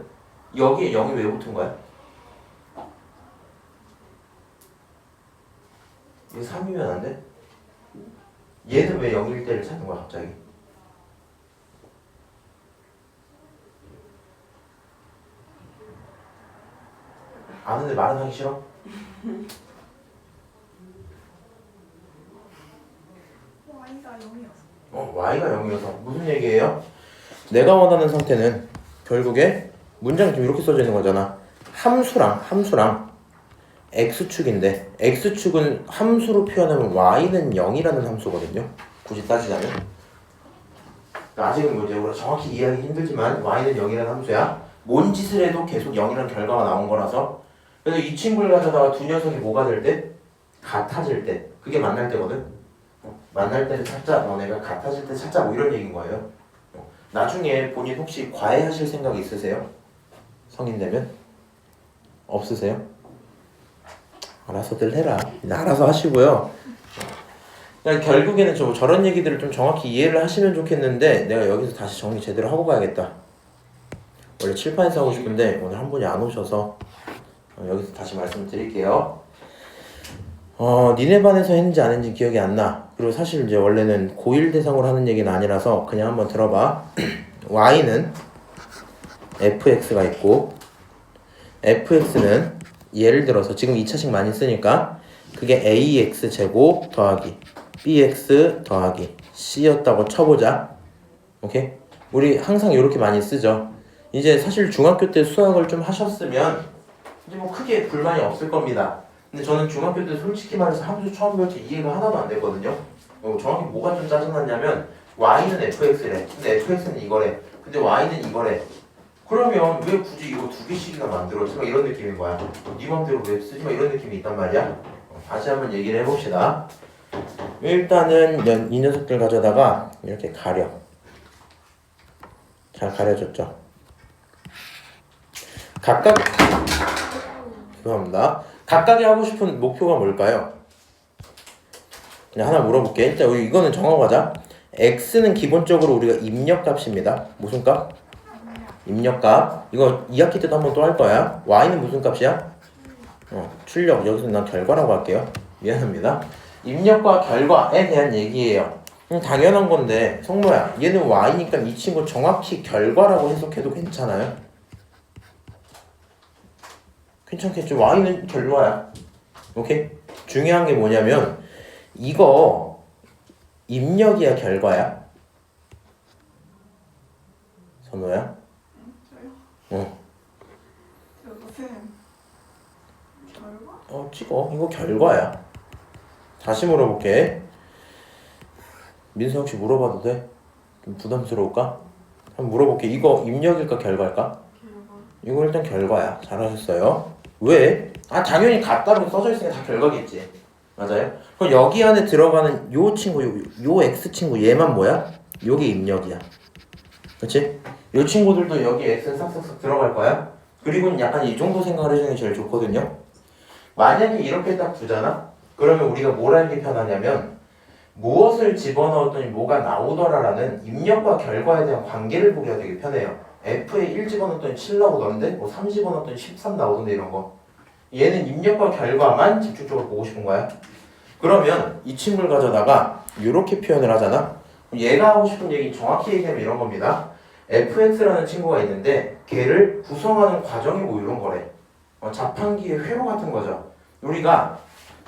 여기에 0이 왜 붙은 거야? 이게 3이면 안 돼? 얘는 왜 0일 때를 찾는 거야 갑자기? 아는데 말은 하기 싫어? Y가 0이었어. Y가 0이어서 무슨 얘기예요? 내가 원하는 상태는 결국에 문장이 좀 이렇게 써져 있는 거잖아. 함수랑 x축인데 x축은 함수로 표현하면 y는 0이라는 함수거든요. 굳이 따지자면 아직은 이제 우리가 정확히 이해하기 힘들지만 y는 0이라는 함수야. 뭔 짓을 해도 계속 0이라는 결과가 나온 거라서 그래서 이 친구를 가져다가 두 녀석이 뭐가 될 때? 같아질 때. 그게 만날 때거든. 만날 때를 찾자. 너네가 같아질 때 찾자. 뭐 이런 얘기인 거예요. 나중에 본인 혹시 과외하실 생각 있으세요? 성인 되면? 없으세요? 알아서들 해라. 알아서 하시고요. 그러니까 결국에는 저런 얘기들을 좀 정확히 이해를 하시면 좋겠는데 내가 여기서 다시 정리 제대로 하고 가야겠다. 원래 칠판에서 하고 싶은데 오늘 한 분이 안 오셔서 여기서 다시 말씀드릴게요. 니네 반에서 했는지 안 했는지 기억이 안 나. 그리고 사실 이제 원래는 고1 대상으로 하는 얘기는 아니라서 그냥 한번 들어봐. y는 fx가 있고 fx는 예를 들어서 지금 2차식 많이 쓰니까 그게 ax 제곱 더하기 bx 더하기 c였다고 쳐보자. 오케이? 우리 항상 이렇게 많이 쓰죠. 이제 사실 중학교 때 수학을 좀 하셨으면 이제 뭐 크게 불만이 없을 겁니다. 근데 저는 중학교 때 솔직히 말해서 함수 처음 배울 때 이해가 하나도 안 됐거든요. 정확히 뭐가 좀 짜증났냐면 y는 fx래. 근데 fx는 이거래. 근데 y는 이거래. 그러면 왜 굳이 이거 두 개씩이나 만들었지? 막 이런 느낌인 거야. 네 맘대로 왜 쓰지? 막 이런 느낌이 있단 말이야. 다시 한번 얘기를 해봅시다. 일단은 이 녀석들 가져다가 이렇게 가려. 잘 가려졌죠? 각각 죄송합니다. 각각이 하고 싶은 목표가 뭘까요? 그냥 하나 물어볼게. 일단 우리 이거는 정하고가자. x는 기본적으로 우리가 입력값입니다. 무슨 값? 입력값. 이거 2학기 때도 한번 또 할 거야. y는 무슨 값이야? 출력. 여기서 난 결과라고 할게요. 미안합니다. 입력과 결과에 대한 얘기예요. 당연한 건데 성모야, 얘는 y니까 이 친구 정확히 결과라고 해석해도 괜찮아요? 괜찮겠죠? y는 결과야. 오케이? 중요한 게 뭐냐면 이거 입력이야 결과야? 선호야? 저요? 저 무슨 결과? 찍어. 이거 결과야. 다시 물어볼게. 민수 혹시 물어봐도 돼? 좀 부담스러울까? 한번 물어볼게. 이거 입력일까 결과일까? 결과. 이거 일단 결과야. 잘하셨어요. 왜? 당연히 같다고 써져 있으니까 다 결과겠지. 맞아요? 그럼 여기 안에 들어가는 요 친구, 요 x 친구 얘만 뭐야? 요게 입력이야. 그치? 요 친구들도 여기 x는 싹싹싹 들어갈 거야. 그리고 약간 이 정도 생각을 해주는 게 제일 좋거든요. 만약에 이렇게 딱 두잖아? 그러면 우리가 뭘 알기 편하냐면 무엇을 집어넣었더니 뭐가 나오더라라는 입력과 결과에 대한 관계를 보기가 되게 편해요. F에 1 집어넣었더니 7 나오던데 뭐 3 집어넣었더니 13 나오던데 이런 거. 얘는 입력과 결과만 집중적으로 보고 싶은 거야. 그러면 이 친구를 가져다가 이렇게 표현을 하잖아. 얘가 하고 싶은 얘기 정확히 얘기하면 이런 겁니다. fx라는 친구가 있는데 걔를 구성하는 과정이 뭐 이런 거래. 자판기의 회로 같은 거죠. 우리가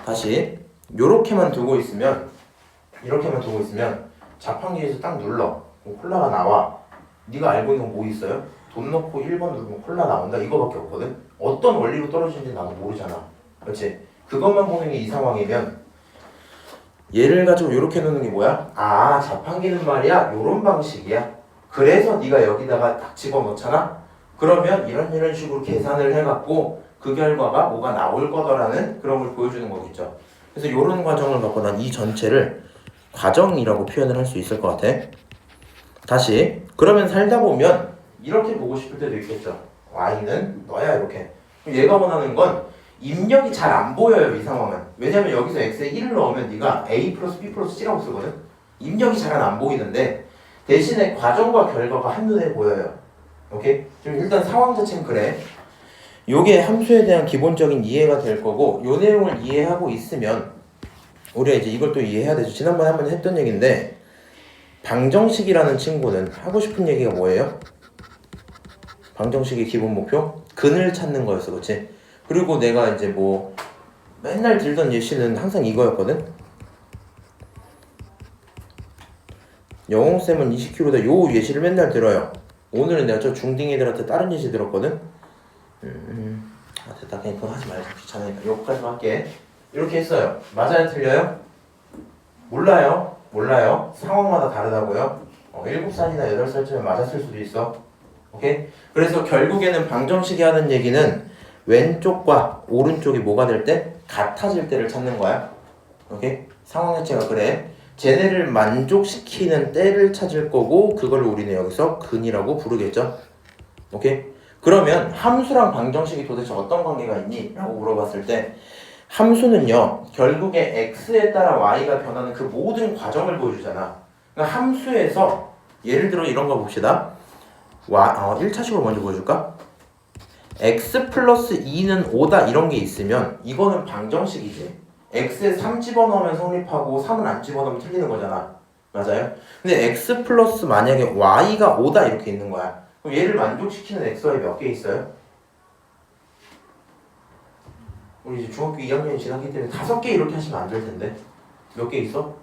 다시 이렇게만 두고 있으면 자판기에서 딱 눌러. 콜라가 나와. 네가 알고 있는 건 뭐 있어요? 돈 넣고 1번 누르면 콜라 나온다. 이거밖에 없거든. 어떤 원리로 떨어지는지 나도 모르잖아. 그렇지? 그것만 보는 게 이 상황이면 얘를 가지고 이렇게 놓는 게 뭐야? 자판기는 말이야 요런 방식이야. 그래서 네가 여기다가 딱 집어넣잖아. 그러면 이런 식으로 계산을 해갖고 그 결과가 뭐가 나올 거다라는 그런 걸 보여주는 거겠죠. 그래서 이런 과정을 갖고 난 이 전체를 과정이라고 표현을 할 수 있을 것 같아. 다시 그러면 살다 보면 이렇게 보고 싶을 때도 있겠죠. y는 너야 이렇게. 얘가 원하는 건 입력이 잘 안 보여요 이 상황은. 왜냐면 여기서 x에 1을 넣으면 네가 a 플러스 b 플러스 c라고 쓰거든. 입력이 잘 안 보이는데 대신에 과정과 결과가 한눈에 보여요. 오케이? 지금 일단 상황 자체는 그래. 요게 함수에 대한 기본적인 이해가 될 거고 요 내용을 이해하고 있으면 우리가 이제 이걸 또 이해해야 되죠. 지난번에 한번 했던 얘기인데 방정식이라는 친구는 하고 싶은 얘기가 뭐예요? 방정식의 기본 목표? 근을 찾는 거였어. 그치? 그리고 내가 이제 뭐 맨날 들던 예시는 항상 이거였거든? 영웅쌤은 20kg다. 요 예시를 맨날 들어요. 오늘은 내가 저 중딩이들한테 다른 예시 들었거든? 됐다. 그냥 그건 하지 말자. 귀찮으니까. 여기까지만 할게. 이렇게 했어요. 맞아요? 틀려요? 몰라요? 상황마다 다르다고요? 7살이나 8살쯤에 맞았을 수도 있어. 오케이? 그래서 결국에는 방정식이 하는 얘기는 왼쪽과 오른쪽이 뭐가 될 때? 같아질 때를 찾는 거야. 오케이? 상황 자체가 그래. 쟤네를 만족시키는 때를 찾을 거고 그걸 우리는 여기서 근이라고 부르겠죠. 오케이? 그러면 함수랑 방정식이 도대체 어떤 관계가 있니? 라고 물어봤을 때 함수는요 결국에 x에 따라 y가 변하는 그 모든 과정을 보여주잖아. 그러니까 함수에서 예를 들어 이런 거 봅시다. 1차식으로 먼저 보여줄까? x 플러스 2는 5다 이런 게 있으면 이거는 방정식이지. x에 3 집어넣으면 성립하고 3은 안 집어넣으면 틀리는 거잖아. 맞아요? 근데 x 플러스 만약에 y가 5다 이렇게 있는 거야. 그럼 얘를 만족시키는 xy 몇 개 있어요? 우리 이제 중학교 2학년이 지났기 때문에 5개 이렇게 하시면 안 될 텐데. 몇 개 있어?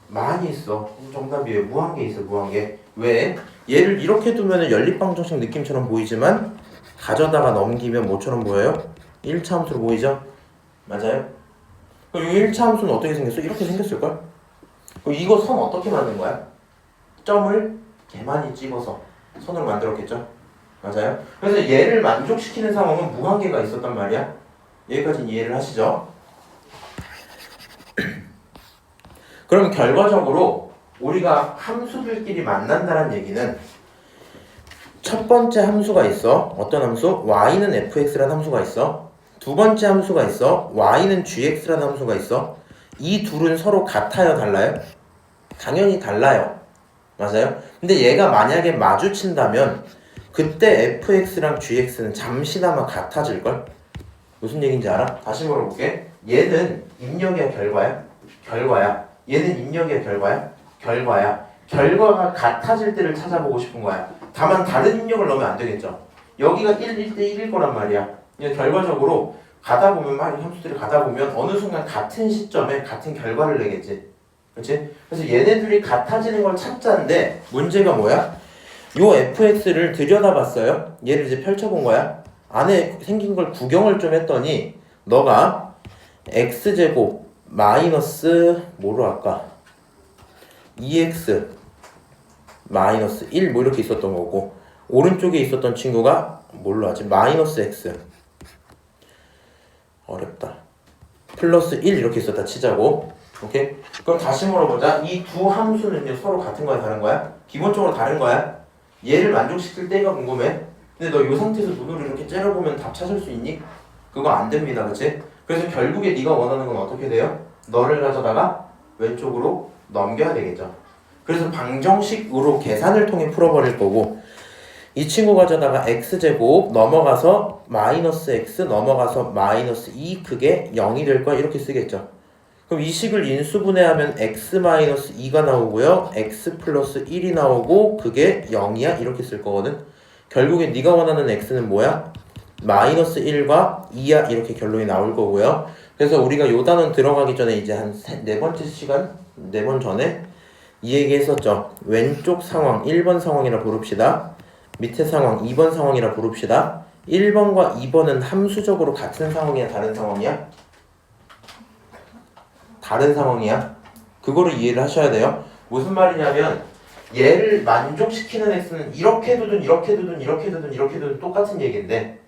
많이 있어. 정답이에요. 무한개 있어, 무한개. 왜? 얘를 이렇게 두면 연립방정식 느낌처럼 보이지만 가져다가 넘기면 뭐처럼 보여요? 1차 함수로 보이죠? 맞아요? 그럼 이 1차 함수는 어떻게 생겼어? 이렇게 생겼을걸? 그럼 이거 선 어떻게 만든 거야? 점을 개 많이 찍어서 선으로 만들었겠죠? 맞아요? 그래서 얘를 만족시키는 상황은 무한개가 있었단 말이야. 여기까지는 이해를 하시죠? 그럼 결과적으로 우리가 함수들끼리 만난다는 얘기는 첫 번째 함수가 있어. 어떤 함수? y는 fx라는 함수가 있어. 두 번째 함수가 있어. y는 gx라는 함수가 있어. 이 둘은 서로 같아요? 달라요? 당연히 달라요. 맞아요? 근데 얘가 만약에 마주친다면 그때 fx랑 gx는 잠시나마 같아질걸? 무슨 얘기인지 알아? 다시 물어볼게. 얘는 입력이야 결과야? 결과야. 얘는 입력이야 결과야? 결과야. 결과가 같아질 때를 찾아보고 싶은 거야. 다만 다른 입력을 넣으면 안 되겠죠. 여기가 1대 1일 거란 말이야. 결과적으로 가다 보면 함수들이 가다 보면 어느 순간 같은 시점에 같은 결과를 내겠지. 그렇지? 그래서 얘네들이 같아지는 걸 찾자는데 문제가 뭐야? 요 fx를 들여다봤어요. 얘를 이제 펼쳐본 거야. 안에 생긴 걸 구경을 좀 했더니 너가 x제곱 마이너스 뭐로 할까? 2x 마이너스 1 뭐 이렇게 있었던 거고 오른쪽에 있었던 친구가 뭘로 하지? 마이너스 x 어렵다. 플러스 1 이렇게 있었다 치자고. 오케이? 그럼 다시 물어보자. 이 두 함수는요 서로 같은 거야 다른 거야? 기본적으로 다른 거야. 얘를 만족시킬 때가 궁금해. 근데 너 이 상태에서 눈으로 이렇게 째려보면 답 찾을 수 있니? 그거 안 됩니다. 그치? 그래서 결국에 네가 원하는 건 어떻게 돼요? 너를 가져다가 왼쪽으로 넘겨야 되겠죠. 그래서 방정식으로 계산을 통해 풀어버릴 거고 이 친구 가져다가 x제곱 넘어가서 마이너스 x 넘어가서 마이너스 2 그게 0이 될 거야 이렇게 쓰겠죠. 그럼 이 식을 인수분해하면 x 마이너스 2가 나오고요. x 플러스 1이 나오고 그게 0이야 이렇게 쓸 거거든. 결국에 네가 원하는 x는 뭐야? 마이너스 1과 2야 이렇게 결론이 나올 거고요. 그래서 우리가 요 단원 들어가기 전에 이제 한 네 번째 시간? 4번 전에 이 얘기 했었죠. 왼쪽 상황 1번 상황이라 부릅시다. 밑에 상황 2번 상황이라 부릅시다. 1번과 2번은 함수적으로 같은 상황이야 다른 상황이야? 다른 상황이야. 그거를 이해를 하셔야 돼요. 무슨 말이냐면 얘를 만족시키는 x는 이렇게 두든 이렇게 두든 이렇게 두든 이렇게 두든 똑같은 얘기인데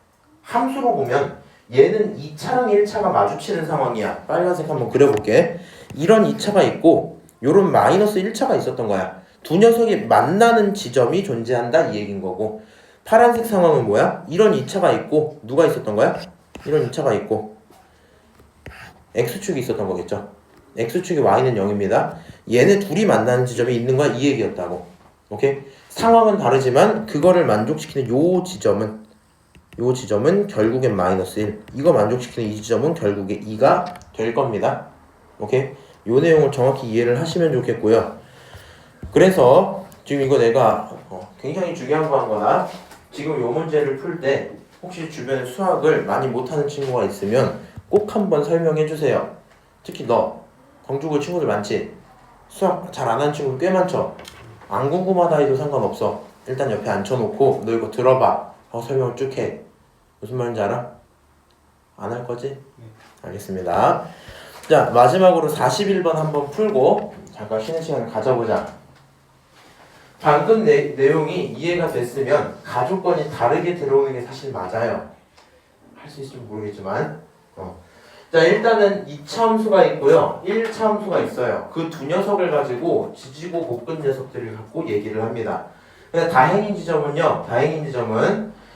함수로 보면 얘는 2차랑 1차가 마주치는 상황이야. 빨간색 한번 그려볼게. 이런 2차가 있고 요런 마이너스 1차가 있었던 거야. 두 녀석이 만나는 지점이 존재한다 이 얘기인 거고 파란색 상황은 뭐야? 이런 2차가 있고 누가 있었던 거야? 이런 2차가 있고 x축이 있었던 거겠죠. x축이 y는 0입니다. 얘네 둘이 만나는 지점이 있는 거야 이 얘기였다고. 오케이? 상황은 다르지만 그거를 만족시키는 요 지점은 결국엔 마이너스 1 이거 만족시키는 이 지점은 결국에 2가 될 겁니다. 오케이? 요 내용을 정확히 이해를 하시면 좋겠고요. 그래서 지금 이거 내가 굉장히 중요한 거 한 거나 지금 요 문제를 풀 때 혹시 주변에 수학을 많이 못하는 친구가 있으면 꼭 한번 설명해 주세요. 특히 너 광주고 친구들 많지? 수학 잘 안 하는 친구 꽤 많죠? 안 궁금하다 해도 상관없어. 일단 옆에 앉혀놓고 너 이거 들어봐 하고 설명을 쭉 해. 무슨 말인지 알아? 안 할 거지? 네. 알겠습니다. 자 마지막으로 41번 한번 풀고 잠깐 쉬는 시간을 가져보자. 방금 내용이 이해가 됐으면 가족권이 다르게 들어오는 게 사실 맞아요. 할 수 있을지 모르겠지만 자 일단은 2차 함수가 있고요 1차 함수가 있어요. 그 두 녀석을 가지고 지지고 볶은 녀석들을 갖고 얘기를 합니다. 근데 다행인 지점은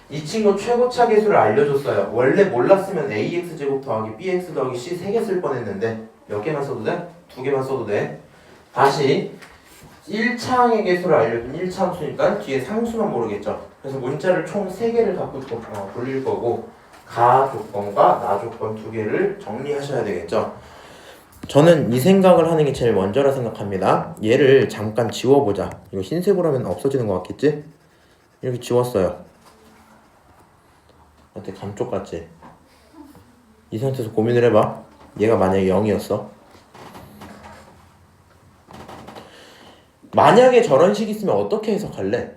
이 친구 최고차 계수를 알려줬어요. 원래 몰랐으면 ax제곱 더하기 bx 더하기 c 3개 쓸 뻔했는데 몇 개만 써도 돼? 2개만 써도 돼. 다시 1차항의 계수를 알려준 1차 함수니까 뒤에 상수만 모르겠죠. 그래서 문자를 총 3개를 갖고 돌릴 거고 가 조건과 나 조건 두 개를 정리하셔야 되겠죠. 저는 이 생각을 하는 게 제일 먼저라 생각합니다. 얘를 잠깐 지워보자. 이거 흰색으로 하면 없어지는 것 같겠지? 이렇게 지웠어요. 어때? 감쪽 같지? 이 상태에서 고민을 해봐. 얘가 만약에 0이었어. 만약에 저런 식이 있으면 어떻게 해석할래?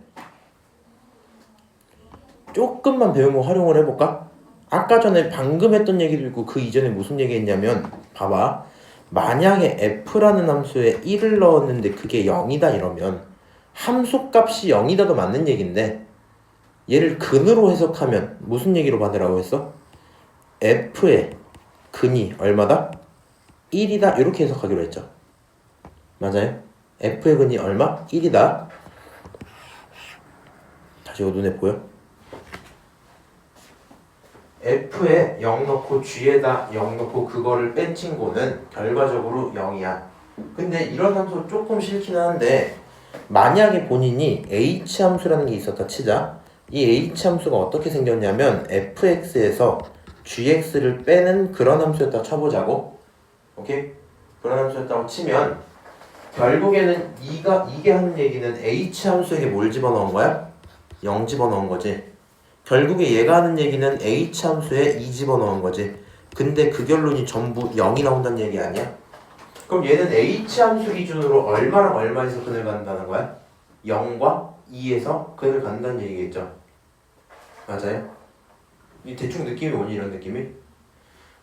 조금만 배운 거 활용을 해볼까? 아까 전에 방금 했던 얘기도 있고 그 이전에 무슨 얘기 했냐면 봐봐. 만약에 f라는 함수에 1을 넣었는데 그게 0이다 이러면 함수값이 0이다도 맞는 얘기인데 얘를 근으로 해석하면 무슨 얘기로 받으라고 했어? f의 근이 얼마다? 1이다 이렇게 해석하기로 했죠. 맞아요? f의 근이 얼마? 1이다. 다시 이거 눈에 보여? f에 0 넣고 g에다 0 넣고 그거를 뺀 친구는 결과적으로 0이야. 근데 이런 함수 조금 싫긴 한데 만약에 본인이 h 함수라는 게 있었다 치자. 이 h 함수가 어떻게 생겼냐면 fx에서 gx를 빼는 그런 함수였다 쳐보자고. 오케이? 그런 함수였다고 치면 결국에는 이게 하는 얘기는 h 함수에게 뭘 집어넣은 거야? 0 집어넣은 거지. 결국에 얘가 하는 얘기는 h 함수에 2 집어넣은 거지. 근데 그 결론이 전부 0이 나온다는 얘기 아니야? 그럼 얘는 h 함수 기준으로 얼마랑 얼마에서 근을 갖는다는 거야? 0과 2에서 근을 갖는다는 얘기겠죠. 맞아요? 이 대충 느낌이 뭐니 이런 느낌이?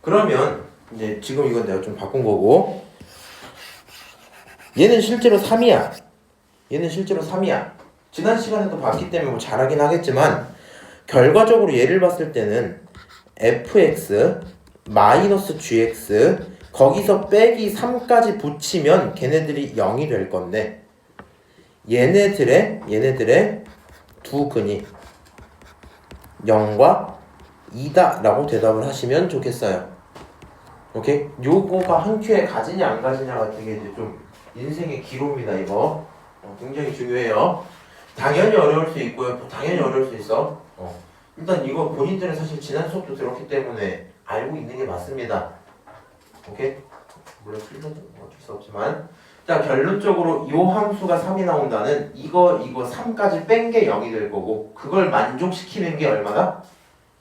그러면 이제 지금 이건 내가 좀 바꾼 거고 얘는 실제로 3이야. 얘는 실제로 3이야. 지난 시간에도 봤기 때문에 뭐 잘하긴 하겠지만 결과적으로 얘를 봤을 때는 fx 마이너스 gx 거기서 빼기 3까지 붙이면 걔네들이 0이 될 건데 얘네들의 두 근이 0과 2다 라고 대답을 하시면 좋겠어요. 오케이? 요거가 한 큐에 가지냐 안 가지냐 같은 게 이제 좀 인생의 기로입니다. 이거 굉장히 중요해요. 당연히 어려울 수 있고요. 당연히 어려울 수 있어. 일단 이거 본인들은 사실 지난 수업도 들었기 때문에 알고 있는 게 맞습니다. 오케이? 물론 틀려도 어쩔 수 없지만 자 결론적으로 이 함수가 3이 나온다는 이거 3까지 뺀 게 0이 될 거고 그걸 만족시키는 게 얼마다?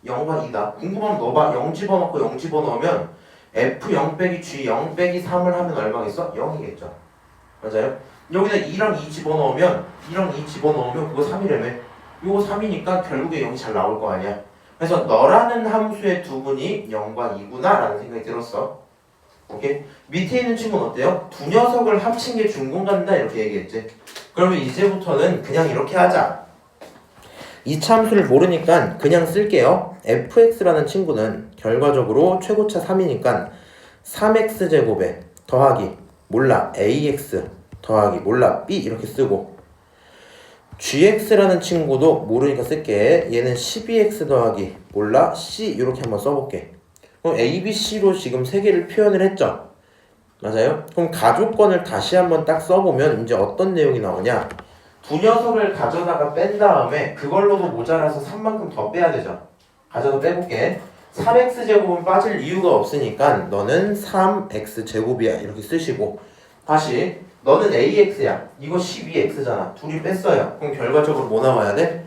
0과 2다. 궁금하면 넣어봐. 0 집어넣고 0 집어넣으면 f0 빼기 g0 빼기 3을 하면 얼마겠어? 0이겠죠. 맞아요? 여기다 2랑 2 집어넣으면 그거 3이라며. 요거 3이니까 결국에 0이 잘 나올 거 아니야. 그래서 너라는 함수의 두 분이 0과 2구나 라는 생각이 들었어. 오케이? 밑에 있는 친구는 어때요? 두 녀석을 합친 게 중공간이다 이렇게 얘기했지. 그러면 이제부터는 그냥 이렇게 하자. 이 함수를 모르니까 그냥 쓸게요. fx라는 친구는 결과적으로 최고차 3이니까 3x제곱에 더하기 몰라 ax 더하기 몰라 b 이렇게 쓰고 gx라는 친구도 모르니까 쓸게. 얘는 12x 더하기 몰라 c 이렇게 한번 써볼게. 그럼 a, b, c로 지금 세 개를 표현을 했죠. 맞아요? 그럼 가조건을 다시 한번 딱 써보면 이제 어떤 내용이 나오냐. 두 녀석을 가져다가 뺀 다음에 그걸로도 모자라서 3만큼 더 빼야 되죠. 가져다 빼볼게. 3x제곱은 빠질 이유가 없으니까 너는 3x제곱이야 이렇게 쓰시고 다시 너는 ax야. 이거 12x잖아. 둘이 뺐어요. 그럼 결과적으로 뭐 나와야 돼?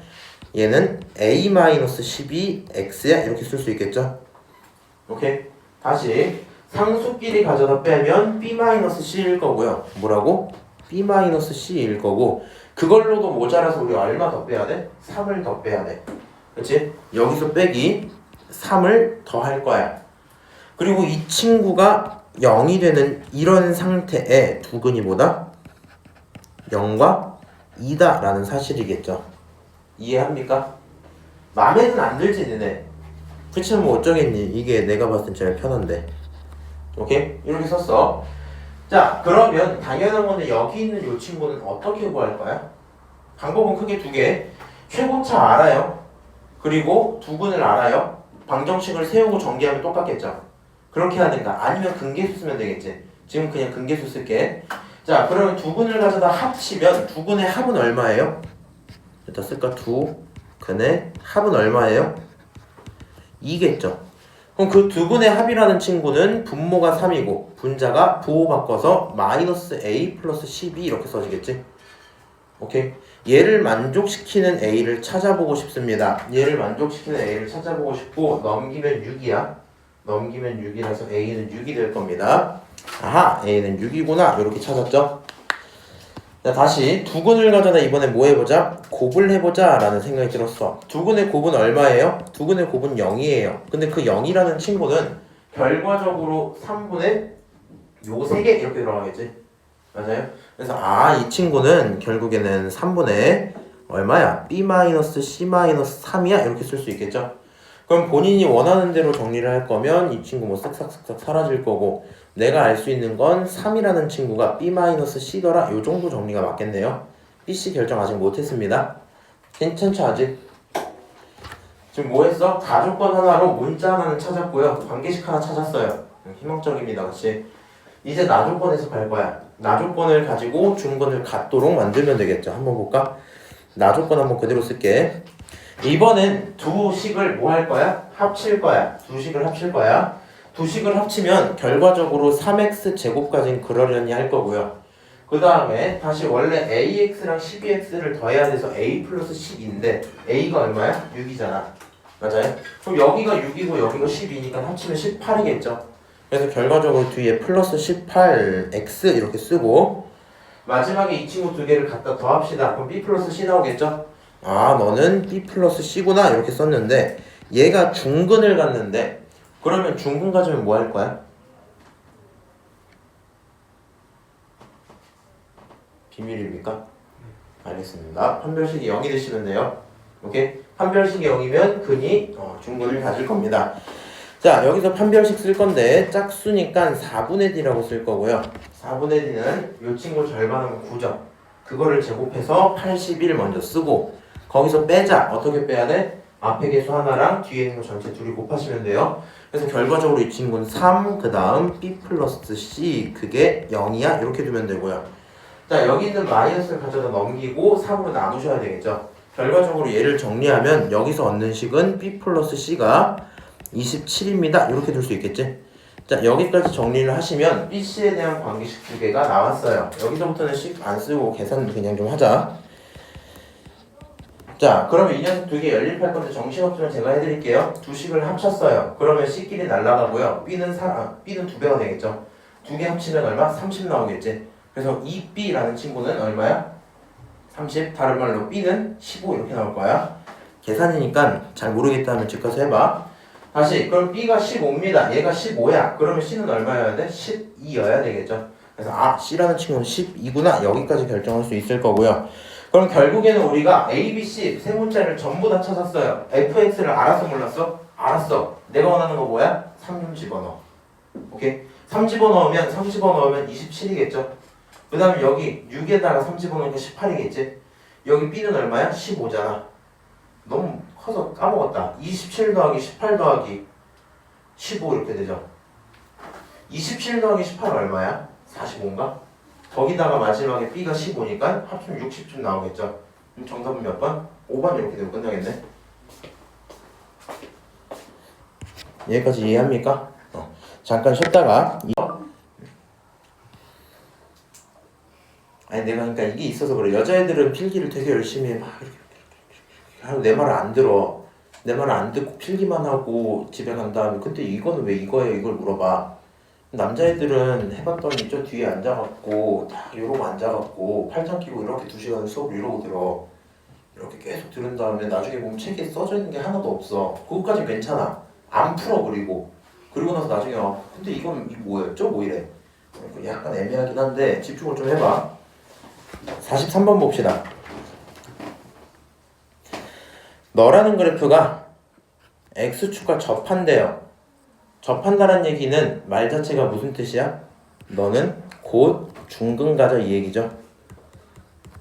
얘는 a-12x야 이렇게 쓸 수 있겠죠? 오케이? 다시 상수끼리 가져다 빼면 b-c일 거고요. 뭐라고? b-c일 거고 그걸로도 모자라서 우리 얼마 더 빼야 돼? 3을 더 빼야 돼. 그치? 여기서 빼기 3을 더 할 거야. 그리고 이 친구가 0이 되는 이런 상태의 두 근이 뭐다? 0과 2다 라는 사실이겠죠. 이해합니까? 마음에는 안 들지 너네. 그치 뭐 어쩌겠니. 이게 내가 봤을 땐 제일 편한데. 오케이? 이렇게 썼어. 자 그러면 당연한 건데 여기 있는 이 친구는 어떻게 구할 거야? 방법은 크게 두 개. 최고차 알아요. 그리고 두 근을 알아요. 방정식을 세우고 전개하면 똑같겠죠. 그렇게 하든가 아니면 근계수 쓰면 되겠지. 지금 그냥 근계수 쓸게. 자 그러면 두 근을 가져다 합치면 두 근의 합은 얼마예요? 일단 쓸까? 두 근의 합은 얼마예요? 2겠죠. 그럼 그 두 분의 합이라는 친구는 분모가 3이고 분자가 부호 바꿔서 마이너스 a 플러스 12 이렇게 써지겠지. 오케이. 얘를 만족시키는 a를 찾아보고 싶습니다. 얘를 만족시키는 a를 찾아보고 싶고 넘기면 6이야. 넘기면 6이라서 a는 6이 될 겁니다. 아하, a는 6이구나. 이렇게 찾았죠. 자, 다시 두근을 가져다 이번에 뭐 해보자? 곱을 해보자 라는 생각이 들었어. 두근의 곱은 얼마예요? 두근의 곱은 0이에요. 근데 그 0이라는 친구는 결과적으로 3분의 요 3개 이렇게 들어가겠지? 맞아요? 그래서 이 친구는 결국에는 3분의 얼마야? b-c-3이야? 이렇게 쓸 수 있겠죠? 그럼 본인이 원하는 대로 정리를 할 거면 이 친구 뭐 쓱싹쓱싹 사라질 거고 내가 알 수 있는 건 3이라는 친구가 b-c더라. 요 정도 정리가 맞겠네요. bc 결정 아직 못했습니다. 괜찮죠 아직? 지금 뭐 했어? 가조건 하나로 문자 하나는 찾았고요. 관계식 하나 찾았어요. 희망적입니다. 같이. 이제 나조건에서 갈 거야. 나조건을 가지고 중건을 같도록 만들면 되겠죠. 한번 볼까? 나조건 한번 그대로 쓸게. 이번엔 두 식을 뭐 할 거야? 합칠 거야. 두 식을 합칠 거야. 두 식을 합치면 결과적으로 3x 제곱까지는 그러려니 할 거고요. 그 다음에 다시 원래 ax랑 12x를 더해야 돼서 a 플러스 10인데 a가 얼마야? 6이잖아. 맞아요? 그럼 여기가 6이고 여기가 10이니까 합치면 18이겠죠. 그래서 결과적으로 뒤에 플러스 18x 이렇게 쓰고 마지막에 이 친구 두 개를 갖다 더합시다. 그럼 b 플러스 c 나오겠죠? 너는 b 플러스 c구나 이렇게 썼는데 얘가 중근을 갖는데 그러면 중근 가지면 뭐 할 거야? 비밀입니까? 알겠습니다. 판별식이 0이 되시면 돼요. 오케이? 판별식이 0이면 근이 중근을 가질 겁니다. 자, 여기서 판별식 쓸 건데 짝수니까 4분의 d라고 쓸 거고요. 4분의 d는 이 친구 절반하면 9죠. 그거를 제곱해서 81 먼저 쓰고 거기서 빼자. 어떻게 빼야 돼? 앞에 개수 하나랑 뒤에 있는 거 전체 둘이 곱하시면 돼요. 그래서 결과적으로 이 친구는 3, 그 다음 b 플러스 c 그게 0이야. 이렇게 두면 되고요. 자, 여기 있는 마이너스를 가져다 넘기고 3으로 나누셔야 되겠죠. 결과적으로 얘를 정리하면 여기서 얻는 식은 b 플러스 c가 27입니다. 이렇게 둘 수 있겠지? 자, 여기까지 정리를 하시면 BC에 대한 관계식 두 개가 나왔어요. 여기서부터는 식 안 쓰고 계산도 그냥 좀 하자. 자, 그러면 이 녀석 두 개 연립할 건데 정신없으면 제가 해드릴게요. 두 식을 합쳤어요. 그러면 C끼리 날라가고요. B는 두 배가 되겠죠. 두 개 합치면 얼마? 30 나오겠지. 그래서 2B라는 친구는 얼마야? 30. 다른 말로 B는 15 이렇게 나올 거야. 계산이니까 잘 모르겠다 하면 집 가서 해봐. 다시 그럼 B가 15입니다. 얘가 15야. 그러면 C는 얼마여야 돼? 12여야 되겠죠. 그래서 C라는 친구는 12구나. 여기까지 결정할 수 있을 거고요. 그럼 결국에는 우리가 A, B, C 세 문자를 전부 다 찾았어요. fx를 알았어 몰랐어? 알았어. 내가 원하는 거 뭐야? 3 좀 집어넣어. 오케이? 3 집어넣으면 3 집어넣으면 27이겠죠. 그 다음에 여기 6에다가 3 집어넣으니까 18이겠지. 여기 B는 얼마야? 15잖아. 너무 커서 까먹었다. 27 더하기 18 더하기 15 이렇게 되죠. 27 더하기 18 얼마야? 45인가? 거기다가 마지막에 B가 15니까 합치면 60쯤 나오겠죠. 그럼 정답은 몇 번? 5번 이렇게 되고 끝나겠네. 여기까지 이해합니까? 잠깐 쉬었다가 아니 내가 그러니까 이게 있어서 그래. 여자애들은 필기를 되게 열심히 막 이렇게 하고 내 말을 안 들어. 내 말을 안 듣고 필기만 하고 집에 간 다음에 근데 이거는 왜 이거예요? 이걸 물어봐. 남자애들은 해봤더니 저 뒤에 앉아갖고 딱 이러고 앉아갖고 팔짱 끼고 이렇게 2시간 수업을 이러고 들어. 이렇게 계속 들은 다음에 나중에 보면 책에 써져 있는 게 하나도 없어. 그것까지 괜찮아. 안 풀어. 그리고 나서 나중에 근데 이건 뭐였죠? 뭐 이래. 약간 애매하긴 한데 집중을 좀 해봐. 43번 봅시다. 너라는 그래프가 X축과 접한대요. 접한다는 얘기는 말 자체가 무슨 뜻이야? 너는 곧 중근 가져 이 얘기죠.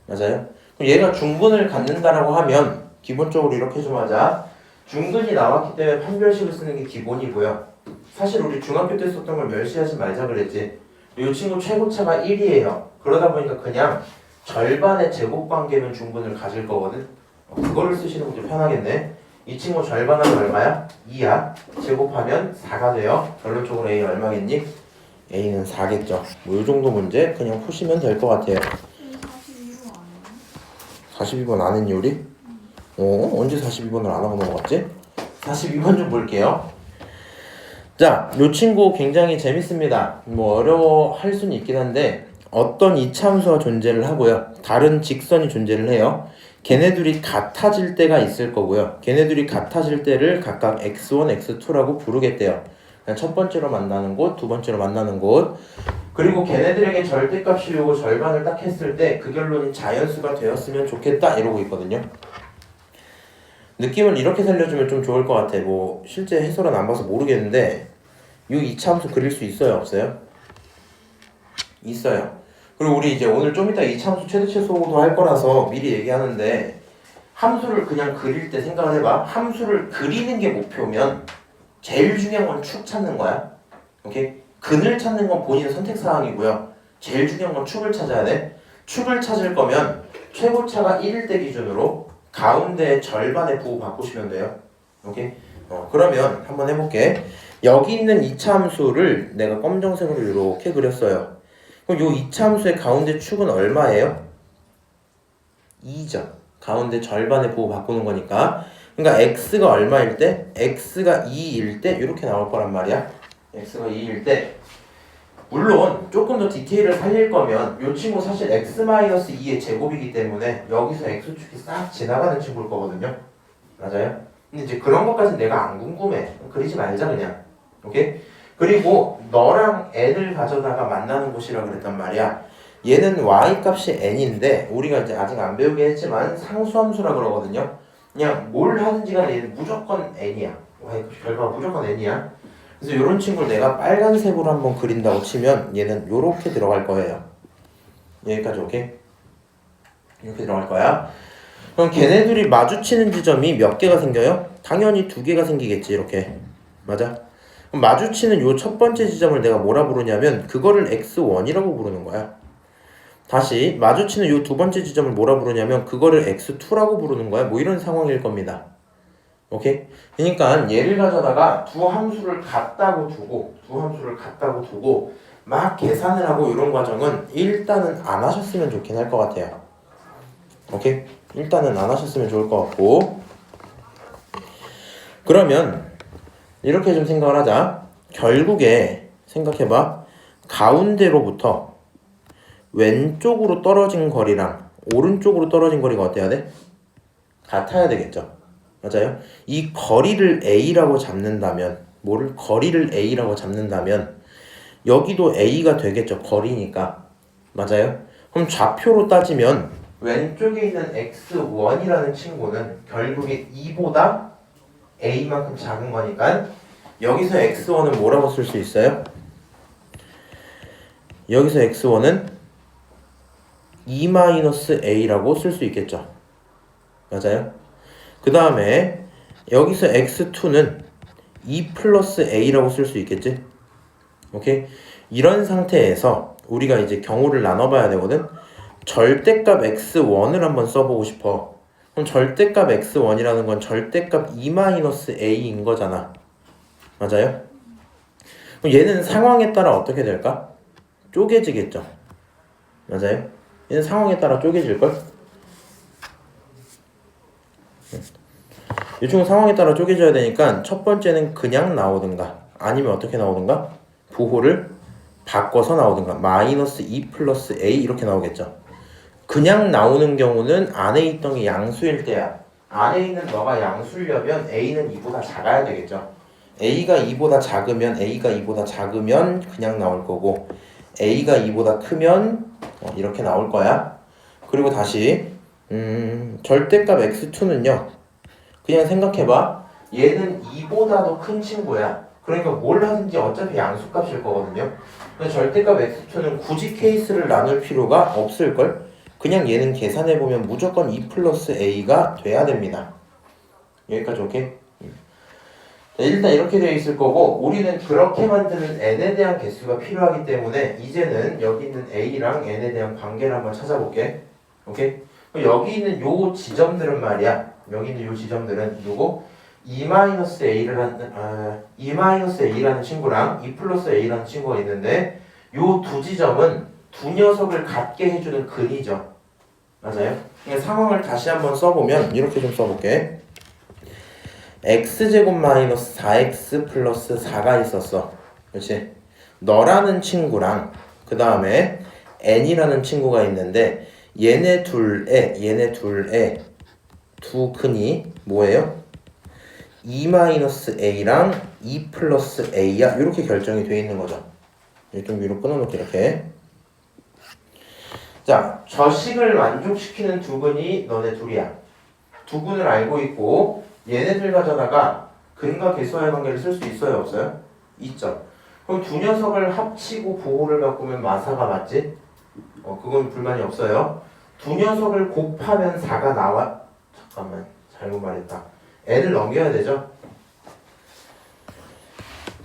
맞아요? 그럼 얘가 중근을 갖는다라고 하면 기본적으로 이렇게 좀 하자. 중근이 나왔기 때문에 판별식을 쓰는 게 기본이고요. 사실 우리 중학교 때 썼던 걸 멸시하지 말자 그랬지. 이 친구 최고차가 1이에요. 그러다 보니까 그냥 절반의 제곱관계면 중근을 가질 거거든. 그거를 쓰시는 분들 편하겠네. 이 친구 절반하면 얼마야? 2야. 제곱하면 4가 돼요. 결론적으로 A 얼마겠니? A는 4겠죠. 뭐 이 정도 문제 그냥 푸시면 될 것 같아요. 42로 아니에요? 42번 아는 요리? 언제 42번을 안 하고 넘어갔지? 42번 좀 볼게요. 자, 요 친구 굉장히 재밌습니다. 뭐 어려워할 수는 있긴 한데 어떤 이차함수가 존재를 하고요. 다른 직선이 존재를 해요. 걔네들이 같아질 때가 있을 거고요. 걔네들이 같아질 때를 각각 x1, x2라고 부르겠대요. 첫 번째로 만나는 곳, 두 번째로 만나는 곳. 그리고 걔네들에게 절대값이 요거 절반을 딱 했을 때 그 결론이 자연수가 되었으면 좋겠다 이러고 있거든요. 느낌을 이렇게 살려주면 좀 좋을 것 같아. 뭐 실제 해설은 안 봐서 모르겠는데 이 이차함수 그릴 수 있어요, 없어요? 있어요. 그리고 우리 이제 오늘 좀 이따 이차함수 최대 최소도 할 거라서 미리 얘기하는데 함수를 그냥 그릴 때 생각을 해봐. 함수를 그리는 게 목표면 제일 중요한 건 축 찾는 거야. 오케이? 근을 찾는 건 본인의 선택사항이고요. 제일 중요한 건 축을 찾아야 돼. 축을 찾을 거면 최고차가 1일 때 기준으로 가운데 절반의 부호 바꾸시면 돼요. 오케이? 그러면 한번 해볼게. 여기 있는 이차함수를 내가 검정색으로 이렇게 그렸어요. 그럼 요 이차함수의 가운데 축은 얼마예요? 2죠. 가운데 절반의 부호 바꾸는 거니까. 그러니까 x가 얼마일 때? x가 2일 때 이렇게 나올 거란 말이야. x가 2일 때. 물론 조금 더 디테일을 살릴 거면 이 친구 사실 x-2의 제곱이기 때문에 여기서 x축이 싹 지나가는 친구일 거거든요. 맞아요? 근데 이제 그런 것까지는 내가 안 궁금해. 그리지 말자 그냥. 오케이? 그리고 너랑 n을 가져다가 만나는 곳이라 그랬단 말이야. 얘는 y 값이 n인데 우리가 이제 아직 안 배우긴 했지만 상수함수라 그러거든요. 그냥 뭘 하든지 간에 얘는 무조건 n이야. y 값이 결과가 무조건 n이야. 그래서 이런 친구를 내가 빨간색으로 한번 그린다고 치면 얘는 요렇게 들어갈 거예요. 여기까지 오케이? 이렇게 들어갈 거야. 그럼 걔네들이 마주치는 지점이 몇 개가 생겨요? 당연히 2개가 생기겠지. 이렇게. 맞아? 그럼 마주치는 요 첫 번째 지점을 내가 뭐라 부르냐면 그거를 x1이라고 부르는 거야. 다시 마주치는 요 두 번째 지점을 뭐라 부르냐면 그거를 x2라고 부르는 거야. 뭐 이런 상황일 겁니다. 오케이? 그러니까 얘를 가져다가 두 함수를 같다고 두고 막 계산을 하고 이런 과정은 일단은 안 하셨으면 좋긴 할 것 같아요. 오케이? 일단은 안 하셨으면 좋을 것 같고. 그러면 이렇게 좀 생각을 하자. 결국에 생각해봐. 가운데로부터 왼쪽으로 떨어진 거리랑 오른쪽으로 떨어진 거리가 어때야 돼? 같아야 되겠죠. 맞아요? 이 거리를 A라고 잡는다면 거리를 A라고 잡는다면 여기도 A가 되겠죠. 거리니까. 맞아요? 그럼 좌표로 따지면 왼쪽에 있는 x1이라는 친구는 결국에 2보다 A만큼 작은 거니까 여기서 x1은 뭐라고 쓸 수 있어요? 여기서 x1은 2-A라고 쓸 수 있겠죠. 맞아요? 그 다음에 여기서 x2는 2 플러스 a라고 쓸 수 있겠지? 오케이? 이런 상태에서 우리가 이제 경우를 나눠봐야 되거든? 절대값 x1을 한번 써보고 싶어. 그럼 절대값 x1이라는 건 절대값 2-a인 거잖아. 맞아요? 그럼 얘는 상황에 따라 어떻게 될까? 쪼개지겠죠? 맞아요? 얘는 상황에 따라 쪼개질걸? 이 친구 상황에 따라 쪼개져야 되니까 첫 번째는 그냥 나오든가 아니면 어떻게 나오든가 부호를 바꿔서 나오든가 마이너스 2 플러스 a 이렇게 나오겠죠. 그냥 나오는 경우는 안에 있던 게 양수일 때야. 안에 있는 너가 양수려면 a는 2보다 작아야 되겠죠. a가 2보다 작으면 그냥 나올 거고 a가 2보다 크면 이렇게 나올 거야. 그리고 다시 절대값 x2는요 그냥 생각해봐. 얘는 2보다도 큰 친구야. 그러니까 뭘 하든지 어차피 양수값일 거거든요. 근데 절대값 x2는 굳이 케이스를 나눌 필요가 없을걸? 그냥 얘는 계산해보면 무조건 2 플러스 a가 돼야 됩니다. 여기까지 오케이? 일단 이렇게 되어 있을 거고 우리는 그렇게 만드는 n에 대한 개수가 필요하기 때문에 이제는 여기 있는 a랑 n에 대한 관계를 한번 찾아볼게. 오케이? 여기 있는 요 지점들은 말이야. 여기 있는 요 지점들은 누구? E-A라는 친구랑 E 플러스 A라는 친구가 있는데 요 두 지점은 두 녀석을 같게 해주는 근이죠. 맞아요? 그러니까 상황을 다시 한번 써보면 이렇게 좀 써볼게. x제곱 마이너스 4x 플러스 4가 있었어. 그렇지? 너라는 친구랑 그 다음에 n이라는 친구가 있는데 얘네 둘의 두 근이 뭐예요? E-A랑 E 플러스 A야. 이렇게 결정이 되어 있는 거죠. 좀 위로 끊어놓게 이렇게. 자, 저 식을 만족시키는 두 근이 너네 둘이야. 두 근을 알고 있고 얘네들 가져다가 근과 개수와의 관계를 쓸 수 있어요? 없어요? 있죠. 그럼 두 녀석을 합치고 부호를 바꾸면 마사가 맞지? 그건 불만이 없어요. 두 녀석을 곱하면 4가 나와. 잠깐만, 잘못 말했다. n을 넘겨야 되죠?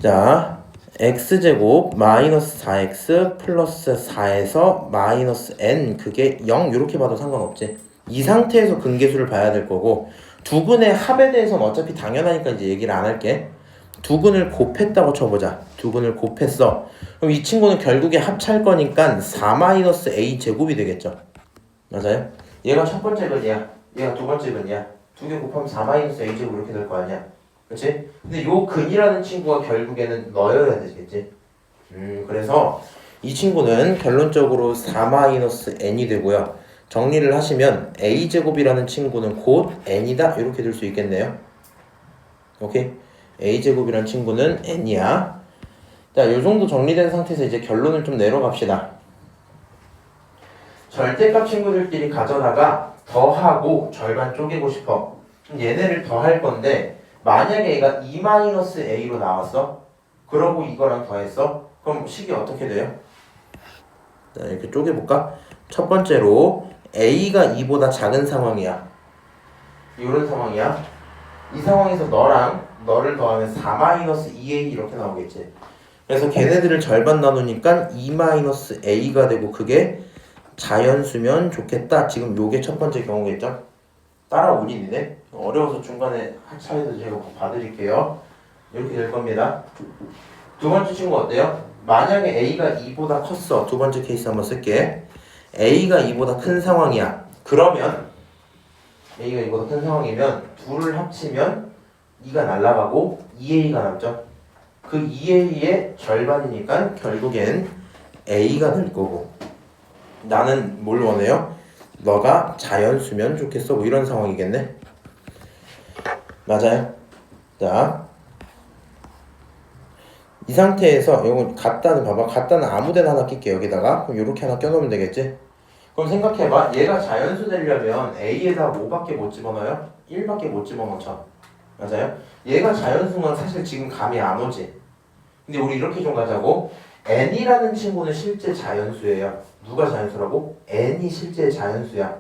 자, x제곱 마이너스 4x 플러스 4에서 마이너스 n 그게 0 이렇게 봐도 상관없지. 이 상태에서 근계수를 봐야 될 거고 두 근의 합에 대해서는 어차피 당연하니까 이제 얘기를 안 할게. 두 근을 곱했다고 쳐보자. 두 근을 곱했어. 그럼 이 친구는 결국에 합칠 거니까 4-a 제곱이 되겠죠. 맞아요? 얘가 첫 번째 근이야. 얘가 두 번째 근이야. 두 개 곱하면 4-a 제곱 이렇게 될 거 아니야. 그치? 근데 요 근이라는 친구가 결국에는 너여야 되겠지. 그래서 이 친구는 결론적으로 4-n이 되고요. 정리를 하시면 a제곱이라는 친구는 곧 n이다 이렇게 될 수 있겠네요. 오케이? a제곱이라는 친구는 n이야. 자, 요 정도 정리된 상태에서 이제 결론을 좀 내려갑시다. 절대값 친구들끼리 가져다가 더하고 절반 쪼개고 싶어. 얘네를 더할 건데 만약에 얘가 E-A로 나왔어? 그러고 이거랑 더했어? 그럼 식이 어떻게 돼요? 자, 이렇게 쪼개볼까? 첫 번째로 A가 2보다 작은 상황이야. 이런 상황이야. 이 상황에서 너를 더하면 4-2A 이렇게 나오겠지. 그래서 걔네들을 절반 나누니까 E-A가 되고 그게 자연수면 좋겠다. 지금 요게 첫 번째 경우겠죠? 따라오니 니네? 어려워서 중간에 차이도 제가 봐드릴게요. 이렇게 될 겁니다. 두 번째 친구 어때요? 만약에 A가 2보다 컸어. 두 번째 케이스 한번 쓸게. A가 2보다 큰 상황이야. 그러면 A가 2보다 큰 상황이면 둘을 합치면 2가 날아가고 2A가 남죠. 그 2A의 절반이니까 결국엔 A가 될 거고 나는 뭘 원해요? 너가 자연수면 좋겠어. 뭐 이런 상황이겠네. 맞아요. 자, 이 상태에서 이거 갖다는 봐봐. 갖다는 아무데나 하나 낄게 여기다가. 그럼 이렇게 하나 껴놓으면 되겠지. 그럼 생각해봐. 얘가 자연수 되려면 A에다 5밖에 못 집어넣어요? 1밖에 못 집어넣죠. 맞아요? 얘가 자연수는 사실 지금 감이 안 오지. 근데 우리 이렇게 좀 가자고. n이라는 친구는 실제 자연수예요. 누가 자연수라고? n이 실제 자연수야.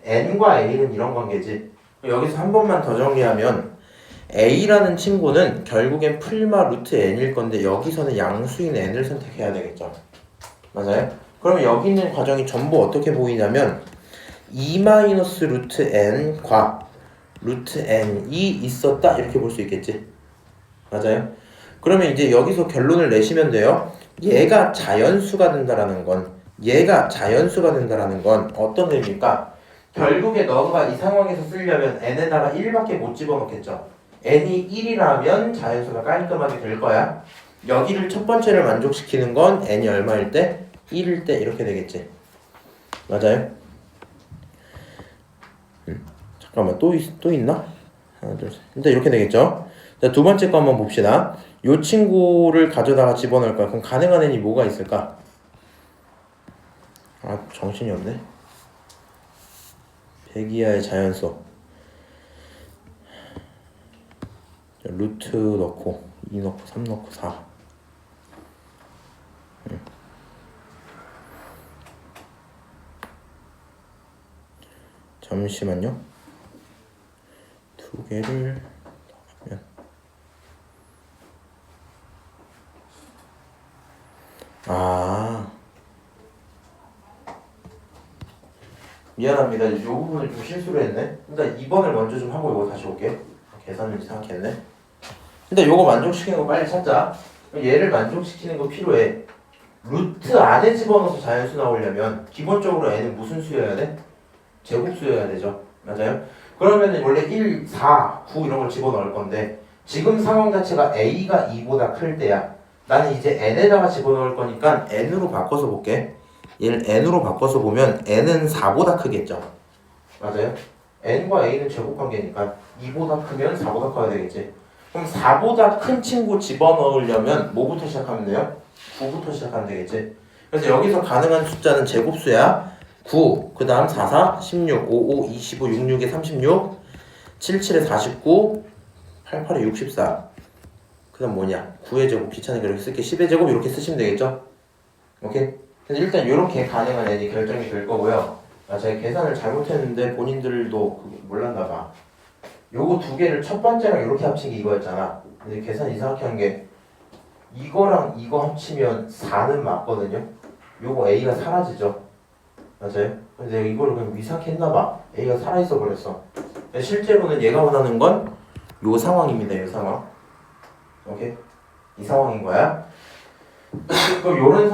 n과 a는 이런 관계지. 여기서 한 번만 더 정리하면 a라는 친구는 결국엔 풀마 루트 n일 건데 여기서는 양수인 n을 선택해야 되겠죠. 맞아요? 그러면 여기 있는 과정이 전부 어떻게 보이냐면 루트 n과 루트 n이 있었다 이렇게 볼 수 있겠지. 맞아요? 그러면 이제 여기서 결론을 내시면 돼요. 얘가 자연수가 된다라는 건 어떤 의미입니까? 결국에 너가 이 상황에서 쓰려면 n에다가 1밖에 못 집어넣겠죠. n이 1이라면 자연수가 깔끔하게 될 거야. 여기를 첫 번째를 만족시키는 건 n이 얼마일 때? 1일 때 이렇게 되겠지. 맞아요? 잠깐만 또 있나? 하나 둘 셋. 일단 이렇게 되겠죠. 자, 두 번째 거 한번 봅시다. 요 친구를 가져다가 집어넣을 거야. 그럼 가능한 n이 뭐가 있을까? 아, 정신이 없네. 100 이하의 자연수. 루트 넣고 2 넣고 3 넣고 4. 잠시만요. 두 개를 더하면 미안합니다. 이 부분을 좀 실수를 했네. 일단 2번을 먼저 좀 하고 이거 다시 올게. 오케이. 계산을 생각했네. 근데 요거 만족시키는 거 빨리 찾자. 얘를 만족시키는 거 필요해. 루트 안에 집어넣어서 자연수 나오려면 기본적으로 n은 무슨 수여야 돼? 제곱수여야 되죠. 맞아요? 그러면은 원래 1, 4, 9 이런 걸 집어넣을 건데 지금 상황 자체가 a가 2보다 클 때야. 나는 이제 n에다가 집어넣을 거니까 n으로 바꿔서 볼게. 얘를 n으로 바꿔서 보면 n은 4보다 크겠죠. 맞아요? n과 a는 제곱관계니까 2보다 크면 4보다 커야 되겠지. 그럼 4보다 큰 친구 집어넣으려면 뭐부터 시작하면 돼요? 9부터 시작하면 되겠지. 그래서 여기서 가능한 숫자는 제곱수야. 9, 그 다음 4, 4, 16, 5, 5, 25, 6, 6에 36, 7, 7에 49, 8, 8에 64. 그 다음 뭐냐? 9의 제곱 귀찮으니까 이렇게 쓸게. 10의 제곱 이렇게 쓰시면 되겠죠? 오케이? 근데 일단 이렇게 가능한 n이 결정이 될 거고요. 제가 계산을 잘못했는데 본인들도 몰랐나 봐. 요거 두 개를 첫 번째랑 이렇게 합친 게 이거였잖아. 근데 계산 이상하게 한 게 이거랑 이거 합치면 4는 맞거든요. 요거 a가 사라지죠. 맞아요? 근데 내가 이거를 그냥 이상하게 했나 봐. a가 살아있어 버렸어. 실제로는 얘가 원하는 건 요 상황입니다. 요 상황. 오케이? 이 상황인 거야. 그럼 요런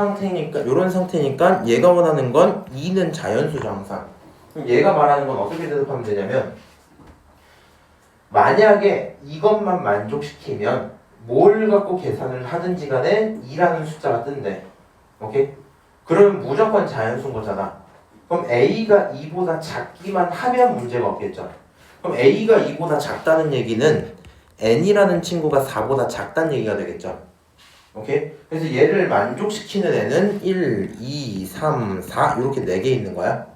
상태니까 얘가 원하는 건 2는 자연수죠 항상. 그럼 얘가 말하는 건 어떻게 대답하면 되냐면 만약에 이것만 만족시키면 뭘 갖고 계산을 하든지 간에 2라는 숫자가 뜬대. 오케이? 그러면 무조건 자연수인 거잖아. 그럼 a가 2보다 작기만 하면 문제가 없겠죠. 그럼 a가 2보다 작다는 얘기는 n이라는 친구가 4보다 작다는 얘기가 되겠죠. 오케이? 그래서 얘를 만족시키는 애는 1, 2, 3, 4 이렇게 4개 있는 거야.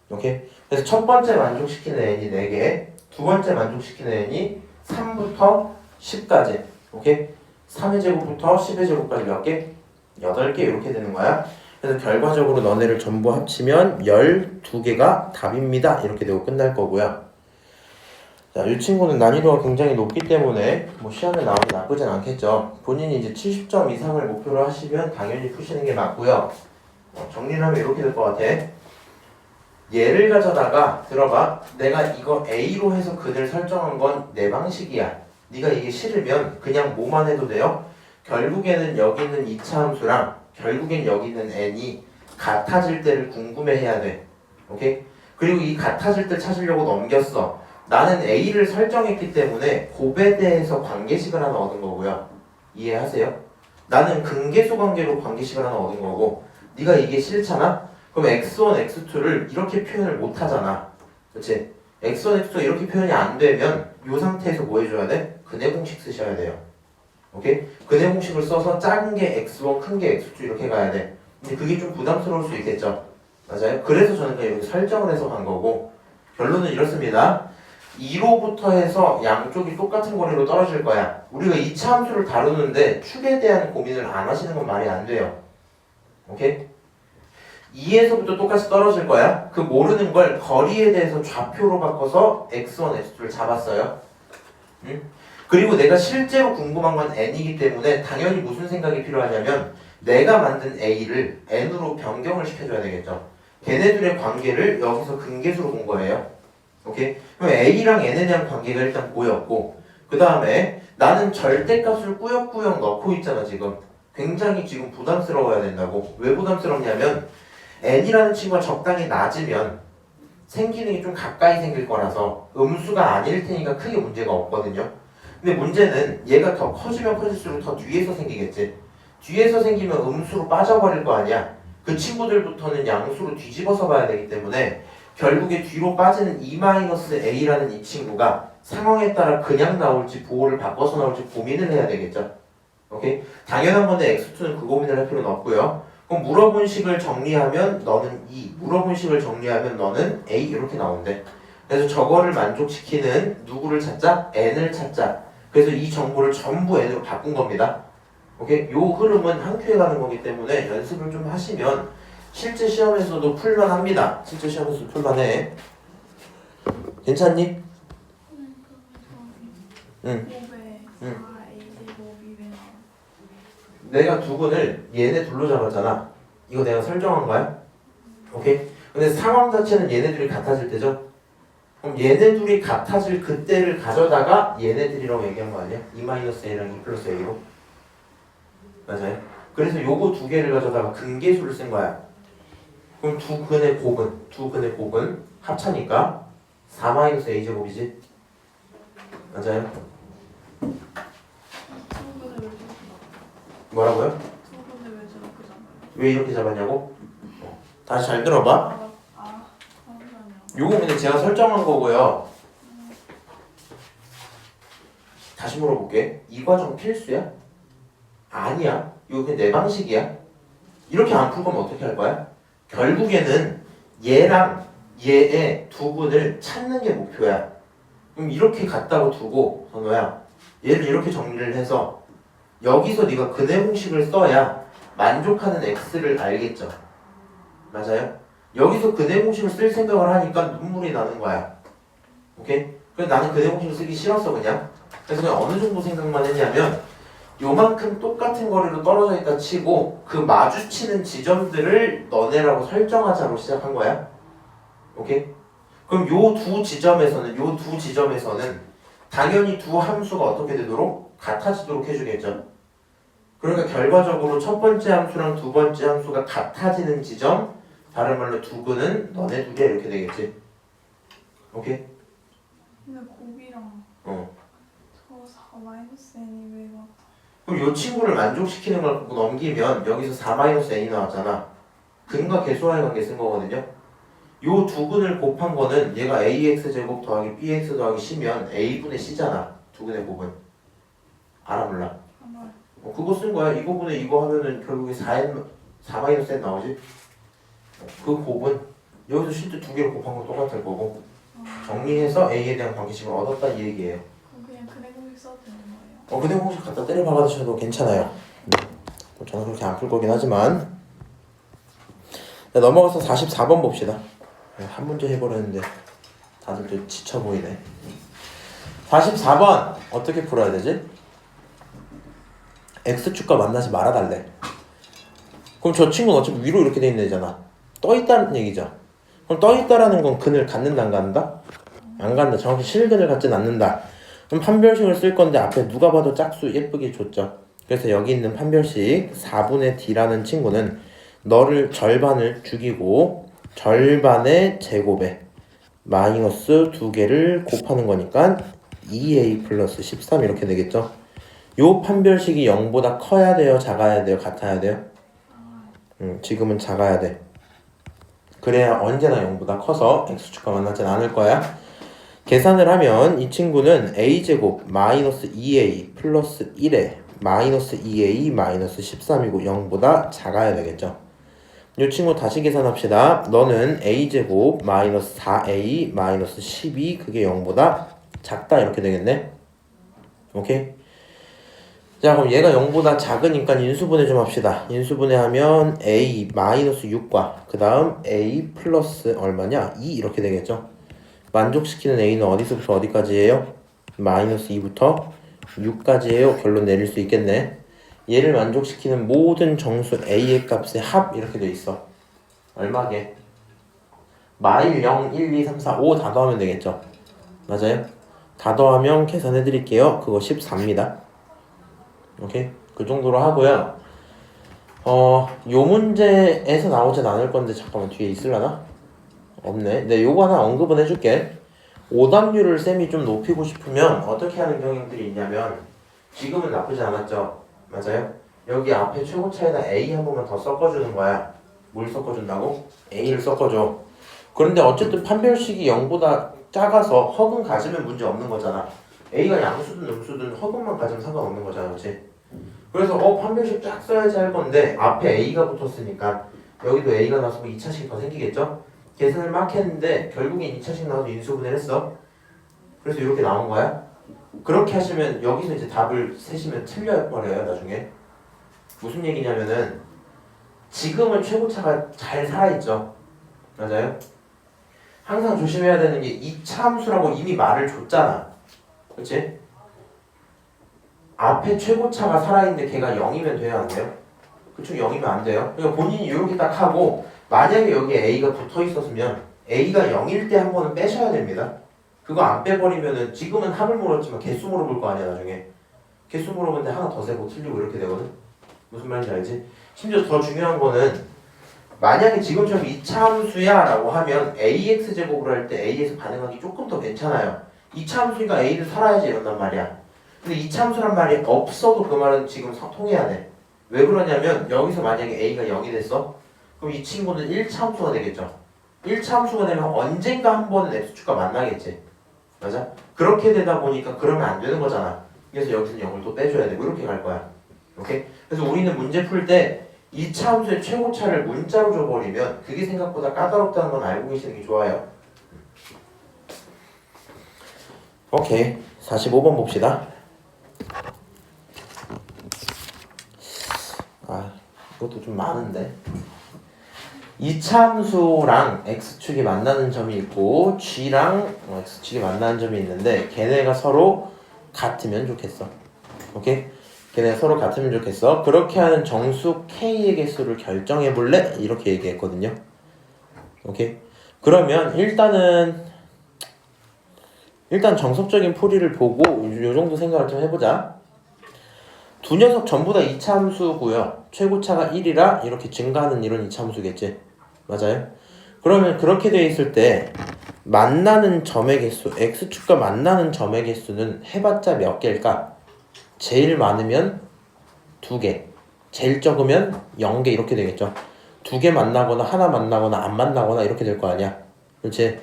오케이? 그래서 첫 번째 만족시키는 n이 4개, 두 번째 만족시키는 n이 3부터 10까지. 오케이? 3의 제곱부터 10의 제곱까지 몇 개? 8개 이렇게 되는 거야. 그래서 결과적으로 너네를 전부 합치면 12개가 답입니다. 이렇게 되고 끝날 거고요. 자, 이 친구는 난이도가 굉장히 높기 때문에 뭐 시험에 나오면 나쁘진 않겠죠. 본인이 이제 70점 이상을 목표로 하시면 당연히 푸시는 게 맞고요. 정리를 하면 이렇게 될 것 같아. 얘를 가져다가 들어봐. 내가 이거 A로 해서 근을 설정한 건 내 방식이야. 네가 이게 싫으면 그냥 뭐만 해도 돼요. 결국에는 여기 있는 2차 함수랑 결국엔 여기 있는 n이 같아질 때를 궁금해해야 돼. 오케이? 그리고 이 같아질 때 찾으려고 넘겼어. 나는 A를 설정했기 때문에 곱에 대해서 관계식을 하나 얻은 거고요. 이해하세요? 나는 근계수 관계로 관계식을 하나 얻은 거고 네가 이게 싫잖아? 그럼 x1, x2를 이렇게 표현을 못 하잖아. 그치? x1, x2 이렇게 표현이 안 되면 이 상태에서 뭐 해줘야 돼? 근해 공식 쓰셔야 돼요. 오케이? 근해 공식을 써서 작은 게 x1, 큰 게 x2 이렇게 가야 돼. 근데 그게 좀 부담스러울 수 있겠죠? 맞아요? 그래서 저는 그냥 이렇게 설정을 해서 간 거고 결론은 이렇습니다. 2로부터 해서 양쪽이 똑같은 거리로 떨어질 거야. 우리가 2차 함수를 다루는데 축에 대한 고민을 안 하시는 건 말이 안 돼요. 오케이? 2에서부터 똑같이 떨어질 거야. 그 모르는 걸 거리에 대해서 좌표로 바꿔서 x1, x2를 잡았어요. 응? 그리고 내가 실제로 궁금한 건 n이기 때문에 당연히 무슨 생각이 필요하냐면 내가 만든 a를 n으로 변경을 시켜줘야 되겠죠. 걔네들의 관계를 여기서 근계수로 본 거예요. 오케이? 그럼 A랑 N에 대한 관계가 일단 보였고 그 다음에 나는 절대값을 꾸역꾸역 넣고 있잖아 지금. 굉장히 지금 부담스러워야 된다고. 왜 부담스럽냐면 N이라는 친구가 적당히 낮으면 생기능이 좀 가까이 생길 거라서 음수가 아닐 테니까 크게 문제가 없거든요. 근데 문제는 얘가 더 커지면 커질수록 더 뒤에서 생기겠지. 뒤에서 생기면 음수로 빠져버릴 거 아니야. 그 친구들부터는 양수로 뒤집어서 봐야 되기 때문에 결국에 뒤로 빠지는 E-A라는 이 친구가 상황에 따라 그냥 나올지 보호를 바꿔서 나올지 고민을 해야 되겠죠. 오케이? 당연한 건데 X2는 그 고민을 할 필요는 없고요. 그럼 물어본 식을 정리하면 너는 E, 물어본 식을 정리하면 너는 A 이렇게 나온대. 그래서 저거를 만족시키는 누구를 찾자? N을 찾자. 그래서 이 정보를 전부 N으로 바꾼 겁니다. 오케이? 요 흐름은 한 큐에 가는 거기 때문에 연습을 좀 하시면 실제 시험에서도 풀만합니다. 실제 시험에서도 풀만해. 괜찮니? 응. 내가 두 분을 얘네 둘로 잡았잖아. 이거 내가 설정한 거야? 오케이? 근데 상황 자체는 얘네들이 같아질 때죠? 그럼 얘네 둘이 같아질 그때를 가져다가 얘네들이라고 얘기한 거 아니야? 2-a랑 2+a로. 맞아요? 그래서 요거 두 개를 가져다가 근계수를 쓴 거야. 그럼 두 근의 곱은 합차니까 4-a제곱이지. 맞아요? 수분을 왜 저렇게 뭐라고요? 수분을 왜 저렇게 잡아요? 왜 이렇게 잡았냐고? 다시 잘 들어봐. 잠시만요. 요거 근데 제가 설정한 거고요. 다시 물어볼게. 이 과정 필수야? 아니야. 이거 그냥 내 방식이야. 이렇게 안 풀 거면 어떻게 할 거야? 결국에는 얘랑 얘의 두 분을 찾는 게 목표야. 그럼 이렇게 갖다가 두고 선호야. 얘를 이렇게 정리를 해서 여기서 네가 근해 공식을 써야 만족하는 x를 알겠죠. 맞아요? 여기서 근해 공식을 쓸 생각을 하니까 눈물이 나는 거야. 오케이? 그래서 나는 근해 공식을 쓰기 싫었어 그냥. 그래서 그냥 어느 정도 생각만 했냐면 요만큼 똑같은 거리로 떨어져 있다 치고 그 마주치는 지점들을 너네라고 설정하자로 시작한 거야. 오케이? 그럼 요 두 지점에서는 당연히 두 함수가 어떻게 되도록 같아지도록 해주겠죠. 그러니까 결과적으로 첫 번째 함수랑 두 번째 함수가 같아지는 지점, 다른 말로 두 근은 너네 둘이야 이렇게 되겠지. 오케이? 근데 곱이랑 어. 저 4-n이 왜 같아? 그럼 요 친구를 만족시키는 걸 갖고 넘기면 여기서 4-n이 나왔잖아. 근과 계수와의 관계 쓴 거거든요. 요 두 근을 곱한 거는 얘가 ax제곱 더하기 bx 더하기 c면 a분의 c잖아. 두 근의 곱은. 알아 몰라? 정말 그거 쓴 거야. 이거 분의 이거 하면은 결국에 4-n 나오지? 그 곱은 여기서 실제 두 개를 곱한 건 똑같을 거고 정리해서 a에 대한 관계식을 얻었다 이 얘기예요. 그럼 그냥 근해 공식 써도 되는 거예요? 근해 공식 갖다 때려 박아주셔도 괜찮아요. 저는 그렇게 안 풀 거긴 하지만 자, 넘어가서 44번 봅시다. 한 문제 해버렸는데 다들 좀 지쳐 보이네. 44번 어떻게 풀어야 되지? x축과 만나지 말아달래. 그럼 저 친구는 어차피 위로 이렇게 돼 있는 애잖아. 떠있다는 얘기죠. 그럼 떠있다라는 건 근을 갖는다 안 갖는다? 안 갖는다. 정확히 실근을 갖진 않는다. 그럼 판별식을 쓸 건데 앞에 누가 봐도 짝수 예쁘게 줬죠. 그래서 여기 있는 판별식 4분의 d라는 친구는 너를 절반을 죽이고 절반의 제곱에 마이너스 2개를 곱하는 거니까 2a 플러스 13 이렇게 되겠죠. 요 판별식이 0보다 커야 돼요? 작아야 돼요? 같아야 돼요? 지금은 작아야 돼. 그래야 언제나 0보다 커서 x축과 만나진 않을 거야. 계산을 하면 이 친구는 a제곱 마이너스 2a 플러스 1에 마이너스 2a 마이너스 13이고 0보다 작아야 되겠죠. 이 친구 다시 계산합시다. 너는 a제곱 마이너스 4a 마이너스 12 그게 0보다 작다 이렇게 되겠네. 오케이? 자 그럼 얘가 0보다 작으니까 인수분해 좀 합시다. 인수분해 하면 a 마이너스 6과 그 다음 a 플러스 얼마냐? 2 이렇게 되겠죠. 만족시키는 a는 어디서부터 어디까지예요? 마이너스 2부터 6까지예요. 결론 내릴 수 있겠네. 얘를 만족시키는 모든 정수 a의 값의 합 이렇게 돼 있어. 얼마게? 마일 0, 1, 2, 3, 4, 5 다 더하면 되겠죠. 맞아요? 다 더하면 계산해 드릴게요. 그거 14입니다. 오케이? 그 정도로 하고요. 요 문제에서 나오진 않을 건데 잠깐만 뒤에 있을라나? 없네. 네, 요거 하나 언급은 해줄게. 오답률을 쌤이 좀 높이고 싶으면 어떻게 하는 경향들이 있냐면 지금은 나쁘지 않았죠. 맞아요? 여기 앞에 최고차에다 A 한 번만 더 섞어주는 거야. 뭘 섞어준다고? A를 섞어줘. 그런데 어쨌든 판별식이 0보다 작아서 허근 가지면 문제 없는 거잖아. A가 양수든 음수든 허근만 가지면 상관없는 거잖아. 그렇지? 그래서 판별식 쫙 써야지 할 건데 앞에 A가 붙었으니까 여기도 A가 나서 2차식이 더 생기겠죠? 계산을 막 했는데 결국엔 2차식 나와서 인수분해를 했어. 그래서 이렇게 나온 거야. 그렇게 하시면 여기서 이제 답을 세시면 틀려버려요 나중에. 무슨 얘기냐면은 지금은 최고차가 잘 살아있죠. 맞아요? 항상 조심해야 되는 게 2차 함수라고 이미 말을 줬잖아. 그치? 앞에 최고차가 살아있는데 걔가 0이면 돼요 안 돼요? 그쵸 0이면 안 돼요. 그러니까 본인이 이렇게 딱 하고 만약에 여기 A가 붙어 있었으면 A가 0일 때 한 번은 빼셔야 됩니다. 그거 안 빼버리면은 지금은 합을 물었지만 개수 물어볼 거 아니야 나중에. 개수 물어보는데 하나 더 세고 틀리고 이렇게 되거든. 무슨 말인지 알지? 심지어 더 중요한 거는 만약에 지금처럼 2차 함수야 라고 하면 AX제곱을 할 때 A에서 반응하기 조금 더 괜찮아요. 2차 함수니까 A는 살아야지 이런단 말이야. 근데 2차 함수란 말이 없어도 그 말은 지금 통해야 돼. 왜 그러냐면 여기서 만약에 A가 0이 됐어? 그럼 이 친구는 1차 함수가 되겠죠. 1차 함수가 되면 언젠가 한 번은 X축과 만나겠지. 맞아? 그렇게 되다 보니까 그러면 안 되는 거잖아. 그래서 여기서 0을 또 빼줘야 되고 이렇게 갈 거야. 오케이? 그래서 우리는 문제 풀 때 2차 함수의 최고차를 문자로 줘버리면 그게 생각보다 까다롭다는 건 알고 계시는 게 좋아요. 오케이. 45번 봅시다. 이것도 좀 많은데. 2차 함수랑 x축이 만나는 점이 있고 g랑 x축이 만나는 점이 있는데 걔네가 서로 같으면 좋겠어. 오케이? 걔네가 서로 같으면 좋겠어. 그렇게 하는 정수 k의 개수를 결정해 볼래? 이렇게 얘기했거든요. 오케이? 그러면 일단 정석적인 풀이를 보고 요 정도 생각을 좀 해보자. 두 녀석 전부 다 2차 함수고요. 최고차가 1이라 이렇게 증가하는 이런 2차 함수겠지. 맞아요? 그러면 그렇게 돼 있을 때 만나는 점의 개수, x축과 만나는 점의 개수는 해봤자 몇 개일까? 제일 많으면 2개, 제일 적으면 0개 이렇게 되겠죠. 2개 만나거나 하나 만나거나 안 만나거나 이렇게 될 거 아니야. 그렇지?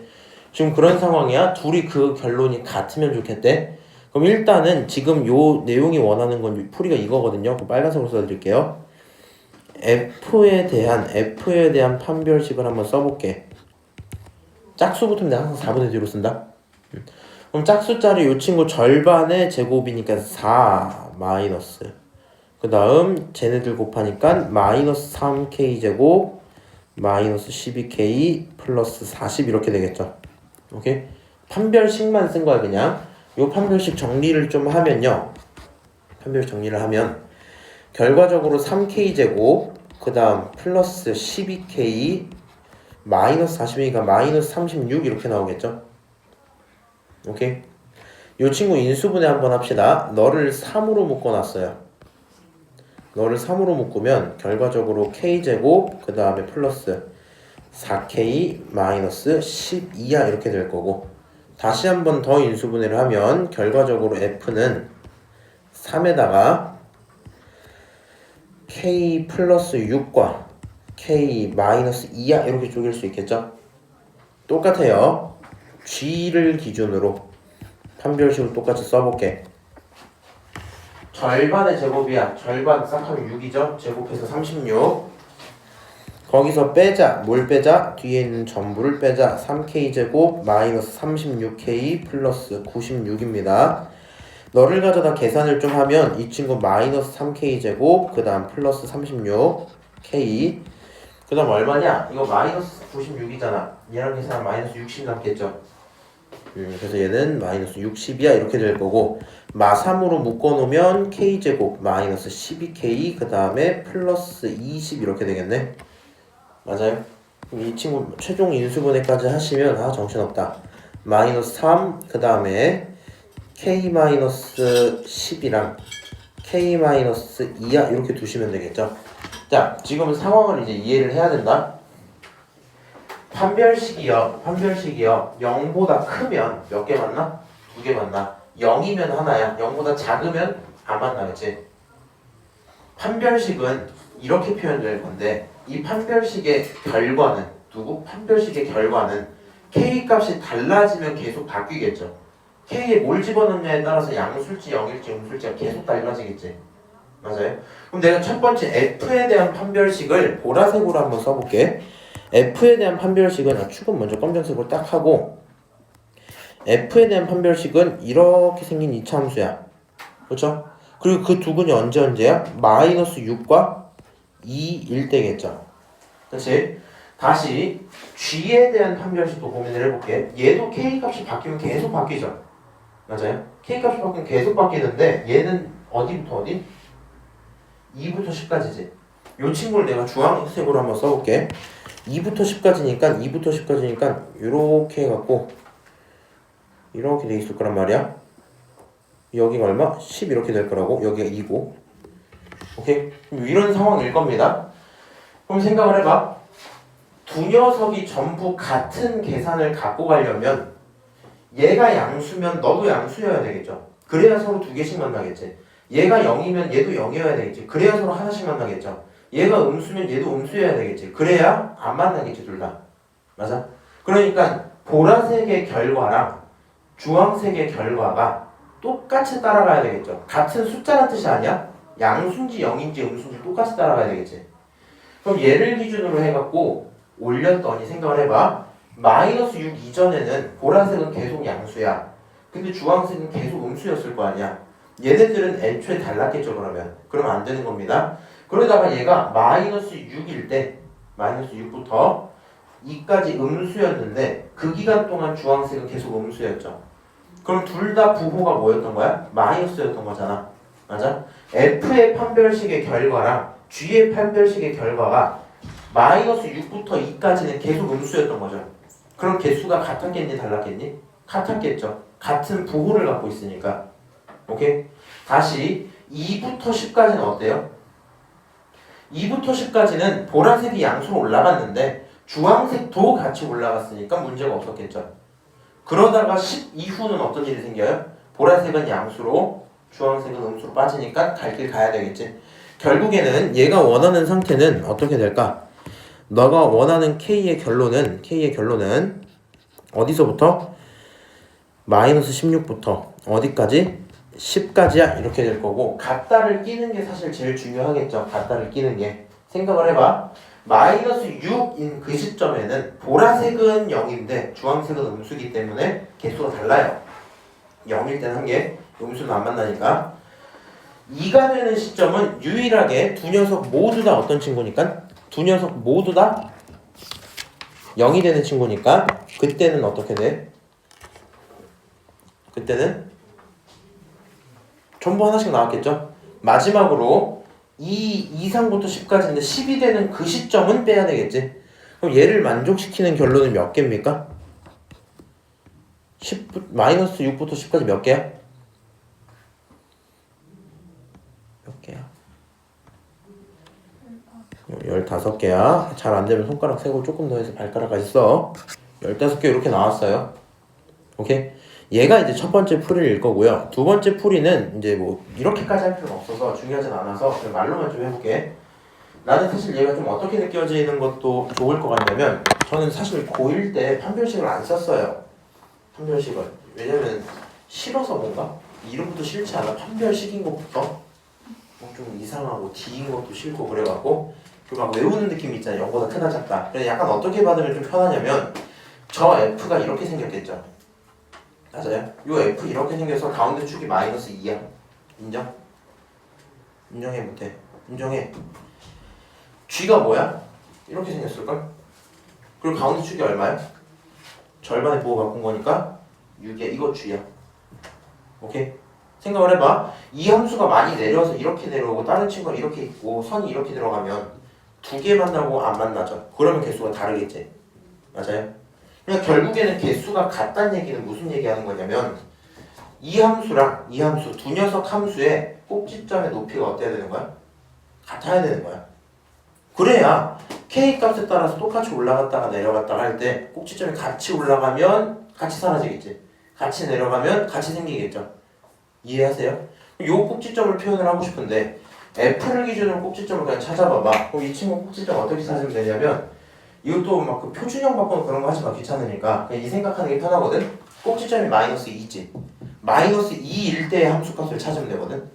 지금 그런 상황이야. 둘이 그 결론이 같으면 좋겠대. 그럼 일단은 지금 요 내용이 원하는 건 풀이가 이거거든요. 빨간색으로 써드릴게요. F에 대한 판별식을 한번 써볼게. 짝수 붙으면 내가 항상 4분의 뒤로 쓴다. 그럼 짝수짜리 요 친구 절반의 제곱이니까 4 마이너스. 그 다음 쟤네들 곱하니까 마이너스 3k 제곱 마이너스 12k 플러스 40 이렇게 되겠죠. 오케이? 판별식만 쓴 거야 그냥. 요 판별식 정리를 좀 하면요. 판별식 정리를 하면 결과적으로 3k 제곱 그 다음 플러스 12k 마이너스 40이니까 마이너스 36 이렇게 나오겠죠. 오케이? 요 친구 인수분해 한번 합시다. 너를 3으로 묶어놨어요. 너를 3으로 묶으면 결과적으로 k제곱 그 다음에 플러스 4k 마이너스 12야 이렇게 될 거고, 다시 한번 더 인수분해를 하면 결과적으로 f는 3에다가 k 플러스 6과 k 마이너스 2야 이렇게 쪼갤 수 있겠죠. 똑같아요. g를 기준으로 판별식을 똑같이 써볼게. 절반의 제곱이야. 절반 싹 하면 6이죠. 제곱해서 36. 거기서 빼자. 뭘 빼자? 뒤에 있는 전부를 빼자. 3k 제곱 마이너스 36k 플러스 96입니다. 너를 가져다 계산을 좀 하면 이 친구 마이너스 3k 제곱 그 다음 플러스 36k 그 다음 얼마냐? 이거 마이너스 96이잖아. 얘랑 계산하면 마이너스 60 남겠죠. 그래서 얘는 마이너스 60이야 이렇게 될 거고, 마3으로 묶어놓으면 k제곱 마이너스 12k 그 다음에 플러스 20 이렇게 되겠네. 맞아요? 그럼 이 친구 최종 인수분해까지 하시면 정신없다. 마이너스 3 그 다음에 k 마이너스 10이랑 k 마이너스 2야 이렇게 두시면 되겠죠. 자, 지금 상황을 이제 이해를 해야 된다. 판별식이요. 0보다 크면 몇 개 만나? 2개 만나. 0이면 하나야. 0보다 작으면 안 만나겠지. 판별식은 이렇게 표현될 건데, 이 판별식의 결과는 누구? 판별식의 결과는 k 값이 달라지면 계속 바뀌겠죠. k에 뭘 집어넣냐에 따라서 양수일지 0일지 음수일지가 계속 달라지겠지. 맞아요? 그럼 내가 첫 번째 f에 대한 판별식을 보라색으로 한번 써볼게. f에 대한 판별식은 축은 먼저 검정색으로 딱 하고, f에 대한 판별식은 이렇게 생긴 이차함수야. 그렇죠? 그리고 그 두 근이 언제야? 마이너스 6과 2일 때겠죠. 그렇지? 다시 g에 대한 판별식도 고민을 해볼게. 얘도 k 값이 바뀌면 계속 바뀌죠. 맞아요? k 값이 바뀌면 계속 바뀌는데 얘는 어디부터 어디? 2부터 10까지지. 요 친구를 내가 주황색으로 한번 써볼게. 2부터 10까지니까 이렇게 해갖고 이렇게 돼 있을 거란 말이야. 여기가 얼마? 10 이렇게 될 거라고. 여기가 2고. 오케이? 이런 상황일 겁니다. 그럼 생각을 해봐. 두 녀석이 전부 같은 계산을 갖고 가려면 얘가 양수면 너도 양수여야 되겠죠. 그래야 서로 두 개씩 만나겠지. 얘가 0이면 얘도 0이어야 되겠지. 그래야 서로 하나씩 만나겠죠. 얘가 음수면 얘도 음수여야 되겠지. 그래야 안 만나겠지, 둘 다. 맞아? 그러니까 보라색의 결과랑 주황색의 결과가 똑같이 따라가야 되겠죠. 같은 숫자란 뜻이 아니야? 양수인지 0인지 음수인지 똑같이 따라가야 되겠지. 그럼 얘를 기준으로 해갖고 올렸더니 생각을 해봐. 마이너스 6 이전에는 보라색은 계속 양수야. 근데 주황색은 계속 음수였을 거 아니야. 얘네들은 애초에 달랐겠죠, 그러면. 그러면 안 되는 겁니다. 그러다가 얘가 마이너스 6일 때, 마이너스 6부터 2까지 음수였는데 그 기간 동안 주황색은 계속 음수였죠. 그럼 둘 다 부호가 뭐였던 거야? 마이너스였던 거잖아. 맞아? F의 판별식의 결과랑 G의 판별식의 결과가 마이너스 6부터 2까지는 계속 음수였던 거죠. 그럼 개수가 같았겠니? 달랐겠니? 같았겠죠. 같은 부호를 갖고 있으니까. 오케이? 다시 2부터 10까지는 어때요? 2부터 10까지는 보라색이 양수로 올라갔는데 주황색도 같이 올라갔으니까 문제가 없었겠죠. 그러다가 10 이후는 어떤 일이 생겨요? 보라색은 양수로 주황색은 음수로 빠지니까 갈 길 가야 되겠지. 결국에는 얘가 원하는 상태는 어떻게 될까? 너가 원하는 K의 결론은 어디서부터? 마이너스 16부터 어디까지? 10까지야 이렇게 될 거고 같다를 끼는 게 사실 제일 중요하겠죠. 같다를 끼는 게. 생각을 해봐. 마이너스 6인 그 시점에는 보라색은 0인데 주황색은 음수기 때문에 개수가 달라요. 0일 때는 한 개, 음수는 안 만나니까. 2가 되는 시점은 유일하게 두 녀석 모두 다 어떤 친구니까? 두 녀석 모두 다 0이 되는 친구니까 그때는 어떻게 돼? 그때는 전부 하나씩 나왔겠죠? 마지막으로 2 이상부터 10까지인데 10이 되는 그 시점은 빼야 되겠지? 그럼 얘를 만족시키는 결론은 몇 개입니까? 마이너스 6부터 10까지 몇 개야? 몇 개야? 15개야. 잘 안되면 손가락 세고 조금 더 해서 발가락까지 써. 15개 이렇게 나왔어요. 오케이? 얘가 이제 첫 번째 풀이일 거고요. 두 번째 풀이는 이제 뭐 이렇게까지 할 필요는 없어서 중요하진 않아서 그냥 말로만 좀 해볼게. 나는 사실 얘가 좀 어떻게 느껴지는 것도 좋을 것 같냐면 저는 사실 고1 때 판별식을 안 썼어요. 판별식을. 왜냐면 싫어서 뭔가? 이름부터 싫지 않아. 판별식인 것부터 좀 이상하고 D인 것도 싫고 그래갖고 그리고 막 외우는 느낌이 있잖아요. 0보다 크다 작다. 그래서 약간 어떻게 받으면 좀 편하냐면 저 F가 이렇게 생겼겠죠. 맞아요. 요 F 이렇게 생겨서 가운데 축이 마이너스 2야. 인정? 인정해 못해? 인정해. G가 뭐야? 이렇게 생겼을걸? 그리고 가운데 축이 얼마야? 절반의 부호 바꾼 거니까 6이야. 이거 G야. 오케이? 생각을 해봐. 이 함수가 많이 내려서 이렇게 내려오고 다른 친구가 이렇게 있고 선이 이렇게 들어가면 두 개 만나고 안 만나죠. 그러면 개수가 다르겠지. 맞아요? 그러니까 결국에는 개수가 같다는 얘기는 무슨 얘기하는 거냐면 이 함수랑 이 함수 두 녀석 함수의 꼭지점의 높이가 어때야 되는 거야? 같아야 되는 거야. 그래야 K 값에 따라서 똑같이 올라갔다가 내려갔다가 할 때 꼭지점이 같이 올라가면 같이 사라지겠지. 같이 내려가면 같이 생기겠죠. 이해하세요? 요 꼭지점을 표현을 하고 싶은데 F를 기준으로 꼭지점을 그냥 찾아봐봐. 그럼 이 친구 꼭지점 어떻게 찾으면 되냐면 이것도 막 그 표준형 바꾸는 그런 거 하지 마. 귀찮으니까. 그냥 이 생각하는 게 편하거든. 꼭지점이 마이너스 2지. 마이너스 2일 때의 함수값을 찾으면 되거든.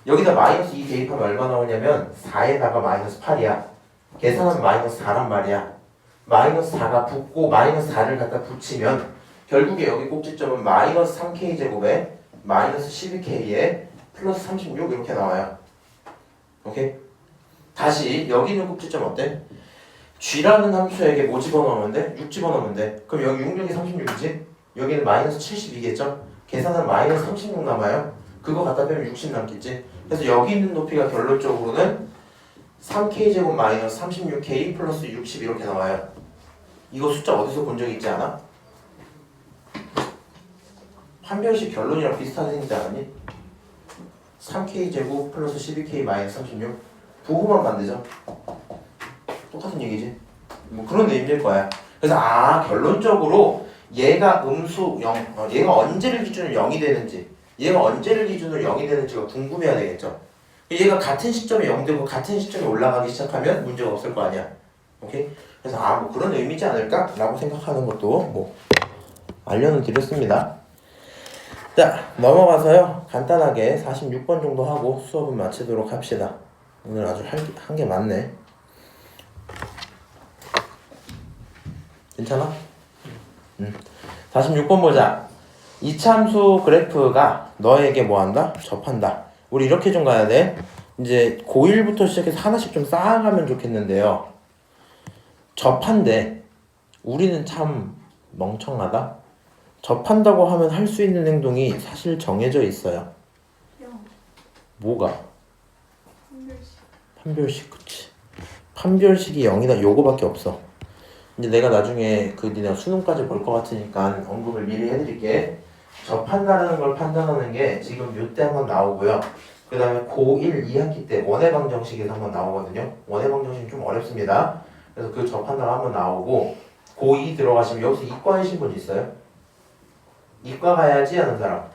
여기다 마이너스 2 대입하면 얼마 나오냐면 4에다가 마이너스 8이야. 계산하면 마이너스 4란 말이야. 마이너스 4가 붙고 마이너스 4를 갖다 붙이면 결국에 여기 꼭지점은 마이너스 3k제곱에 마이너스 12k에 플러스 36 이렇게 나와요. 오케이? 다시 여기 있는 꼭지점 어때? G라는 함수에게 뭐 집어넣으면 돼? 6 집어넣으면 돼. 그럼 여기 6, 6이 36이지? 여기는 마이너스 72겠죠? 계산하면 마이너스 36 남아요. 그거 갖다 빼면 60 남겠지? 그래서 여기 있는 높이가 결론적으로는 3k제곱 마이너스 36k 플러스 60 이렇게 나와요. 이거 숫자 어디서 본 적 있지 않아? 판별식 결론이랑 비슷하게 생기지 않았니? 3k제곱 플러스 12k 마이너스 36 부호만 만들죠. 똑같은 얘기지. 뭐 그런 의미일 거야. 그래서 결론적으로 얘가 음수 0, 얘가 언제를 기준으로 0이 되는지 얘가 언제를 기준으로 0이 되는지가 궁금해야 되겠죠. 얘가 같은 시점에 0 되고 같은 시점에 올라가기 시작하면 문제가 없을 거 아니야. 오케이? 그래서 뭐 그런 의미지 않을까? 라고 생각하는 것도 뭐 알려는 드렸습니다. 자, 넘어가서요. 간단하게 46번 정도 하고 수업은 마치도록 합시다. 오늘 아주 한 게 많네. 괜찮아? 46번 보자. 이참수 그래프가 너에게 뭐한다? 접한다. 우리 이렇게 좀 가야 돼. 이제 고1부터 시작해서 하나씩 좀 쌓아가면 좋겠는데요. 접한대. 우리는 참 멍청하다. 접한다고 하면 할 수 있는 행동이 사실 정해져 있어요. 0. 뭐가? 판별식. 판별식. 그치. 판별식이 0이다. 요거밖에 없어. 이제 내가 나중에 니네 수능까지 볼 것 같으니까 언급을 미리 해드릴게. 접한다는 걸 판단하는 게 지금 요때 한번 나오고요. 그 다음에 고1 2학기 때 원해방정식에서 한번 나오거든요. 원해방정식이 좀 어렵습니다. 그래서 그 접한다가 한번 나오고 고2 들어가시면 여기서 이과이신 분 있어요? 이과 가야지 하는 사람.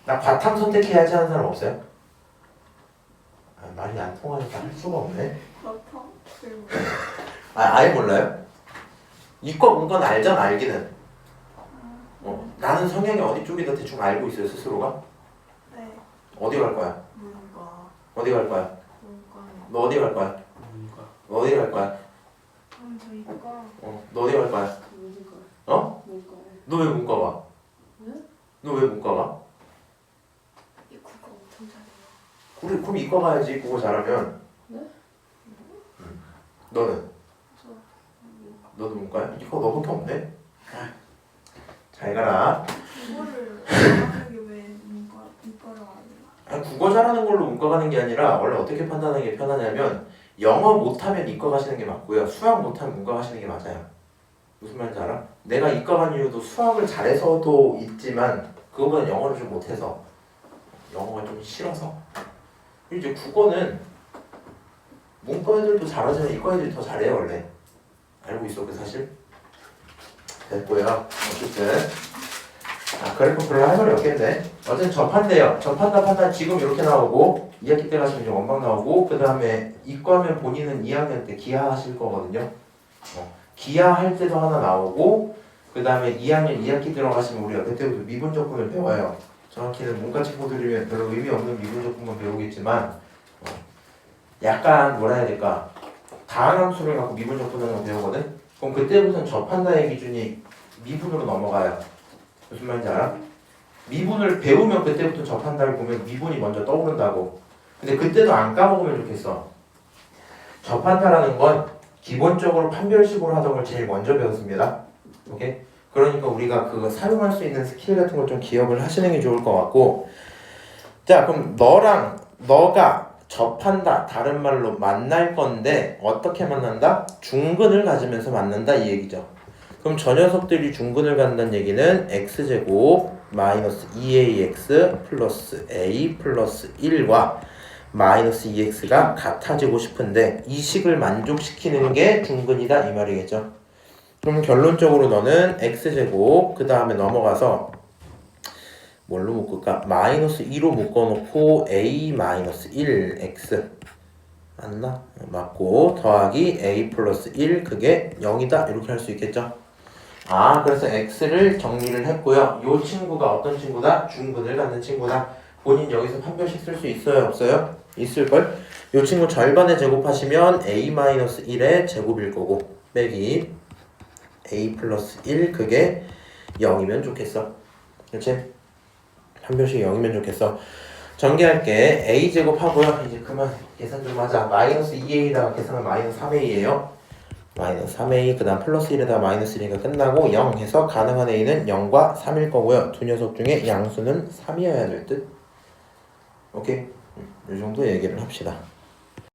나 바탕 선택해야지 하는 사람 없어요? 말이 안 통하니까 할 수가 없네. 바탕? 그리고 아예 몰라요? 이과 문과는 알잖아. 알기는. 나는 성향이 어디 쪽이다 대충 알고 있어요. 스스로가. 네. 어디 갈 거야? 문과. 어디 갈 거야? 문과. 너 어디 갈 거야? 너 어디 갈 거야? 저 이과. 너 어디 갈 거야? 문과. 어? 문과. 너 왜 문과 가? 네? 너 왜 문과 가? 이 국어 엄청 그래, 잘해요. 그럼 이과 가야지. 그거 잘하면. 네? 너는? 저 문과. 너도 문과야? 이과 너밖에 없네? 잘 가라. 국어를 잘하는 게 왜 이과를 안 해요? 국어 잘하는 걸로 문과 가는 게 아니라 원래 어떻게 판단하는 게 편하냐면 영어 못하면 이과 가시는 게 맞고요. 수학 못하면 문과 가시는 게 맞아요. 무슨 말인지 알아? 내가 이과 간 이유도 수학을 잘해서도 있지만 그거보다 영어를 좀 못해서 영어가 좀 싫어서. 이제 국어는 문과 애들도 잘하지만 이과 애들이 더 잘해요 원래. 알고 있어 그 사실? 됐고요. 어쨌든 그래프 별로 할 말이 없겠네. 어쨌든 접한대요. 접한다 판단 지금 이렇게 나오고 2학기 때 가시면 이제 원방 나오고 그 다음에 이과면 본인은 2학년 때 기하하실 거거든요. 기하할 때도 하나 나오고 그 다음에 2학년 2학기 들어가시면 우리가 그때부터 미분적분을 배워요. 정확히는 문과 친구들이면 별로 의미 없는 미분적분만 배우겠지만 약간 뭐라 해야 될까 다항함수를 갖고 미분적분을 배우거든. 그럼 그때부터는 접한다의 기준이 미분으로 넘어가요. 무슨 말인지 알아? 미분을 배우면 그때부터 접한다를 보면 미분이 먼저 떠오른다고. 근데 그때도 안 까먹으면 좋겠어. 접한다라는 건 기본적으로 판별식으로 하던 걸 제일 먼저 배웠습니다. 오케이? 그러니까 우리가 그거 사용할 수 있는 스킬 같은 걸 좀 기억을 하시는 게 좋을 것 같고. 자, 그럼 너가 접한다, 다른 말로 만날 건데 어떻게 만난다? 중근을 가지면서 만난다 이 얘기죠. 그럼 저 녀석들이 중근을 갖는다는 얘기는 x제곱 마이너스 2ax 플러스 a 플러스 1과 마이너스 2x가 같아지고 싶은데 이 식을 만족시키는 게 중근이다 이 말이겠죠. 그럼 결론적으로 너는 x제곱 그 다음에 넘어가서 뭘로 묶을까? 마이너스 2로 묶어놓고 a 마이너스 1x 맞나? 맞고 더하기 a 플러스 1 그게 0이다 이렇게 할 수 있겠죠. 그래서 x를 정리를 했고요. 이 친구가 어떤 친구다? 중근을 갖는 친구다. 본인 여기서 판별식 쓸 수 있어요? 없어요? 있을걸? 이 친구 절반에 제곱하시면 a-1의 제곱일 거고 빼기 a 플러스 1 그게 0이면 좋겠어. 그렇지? 판별식이 0이면 좋겠어. 전개할게. a제곱 하고요. 이제 그만 계산 좀 하자. 마이너스 2a에다가 계산하면 마이너스 3a예요. 마이너스 3a 그 다음 플러스 1에다 마이너스 1이니까 끝나고 0 해서 가능한 a는 0과 3일 거고요. 두 녀석 중에 양수는 3이어야 될 듯. 오케이? 이 정도 얘기를 합시다.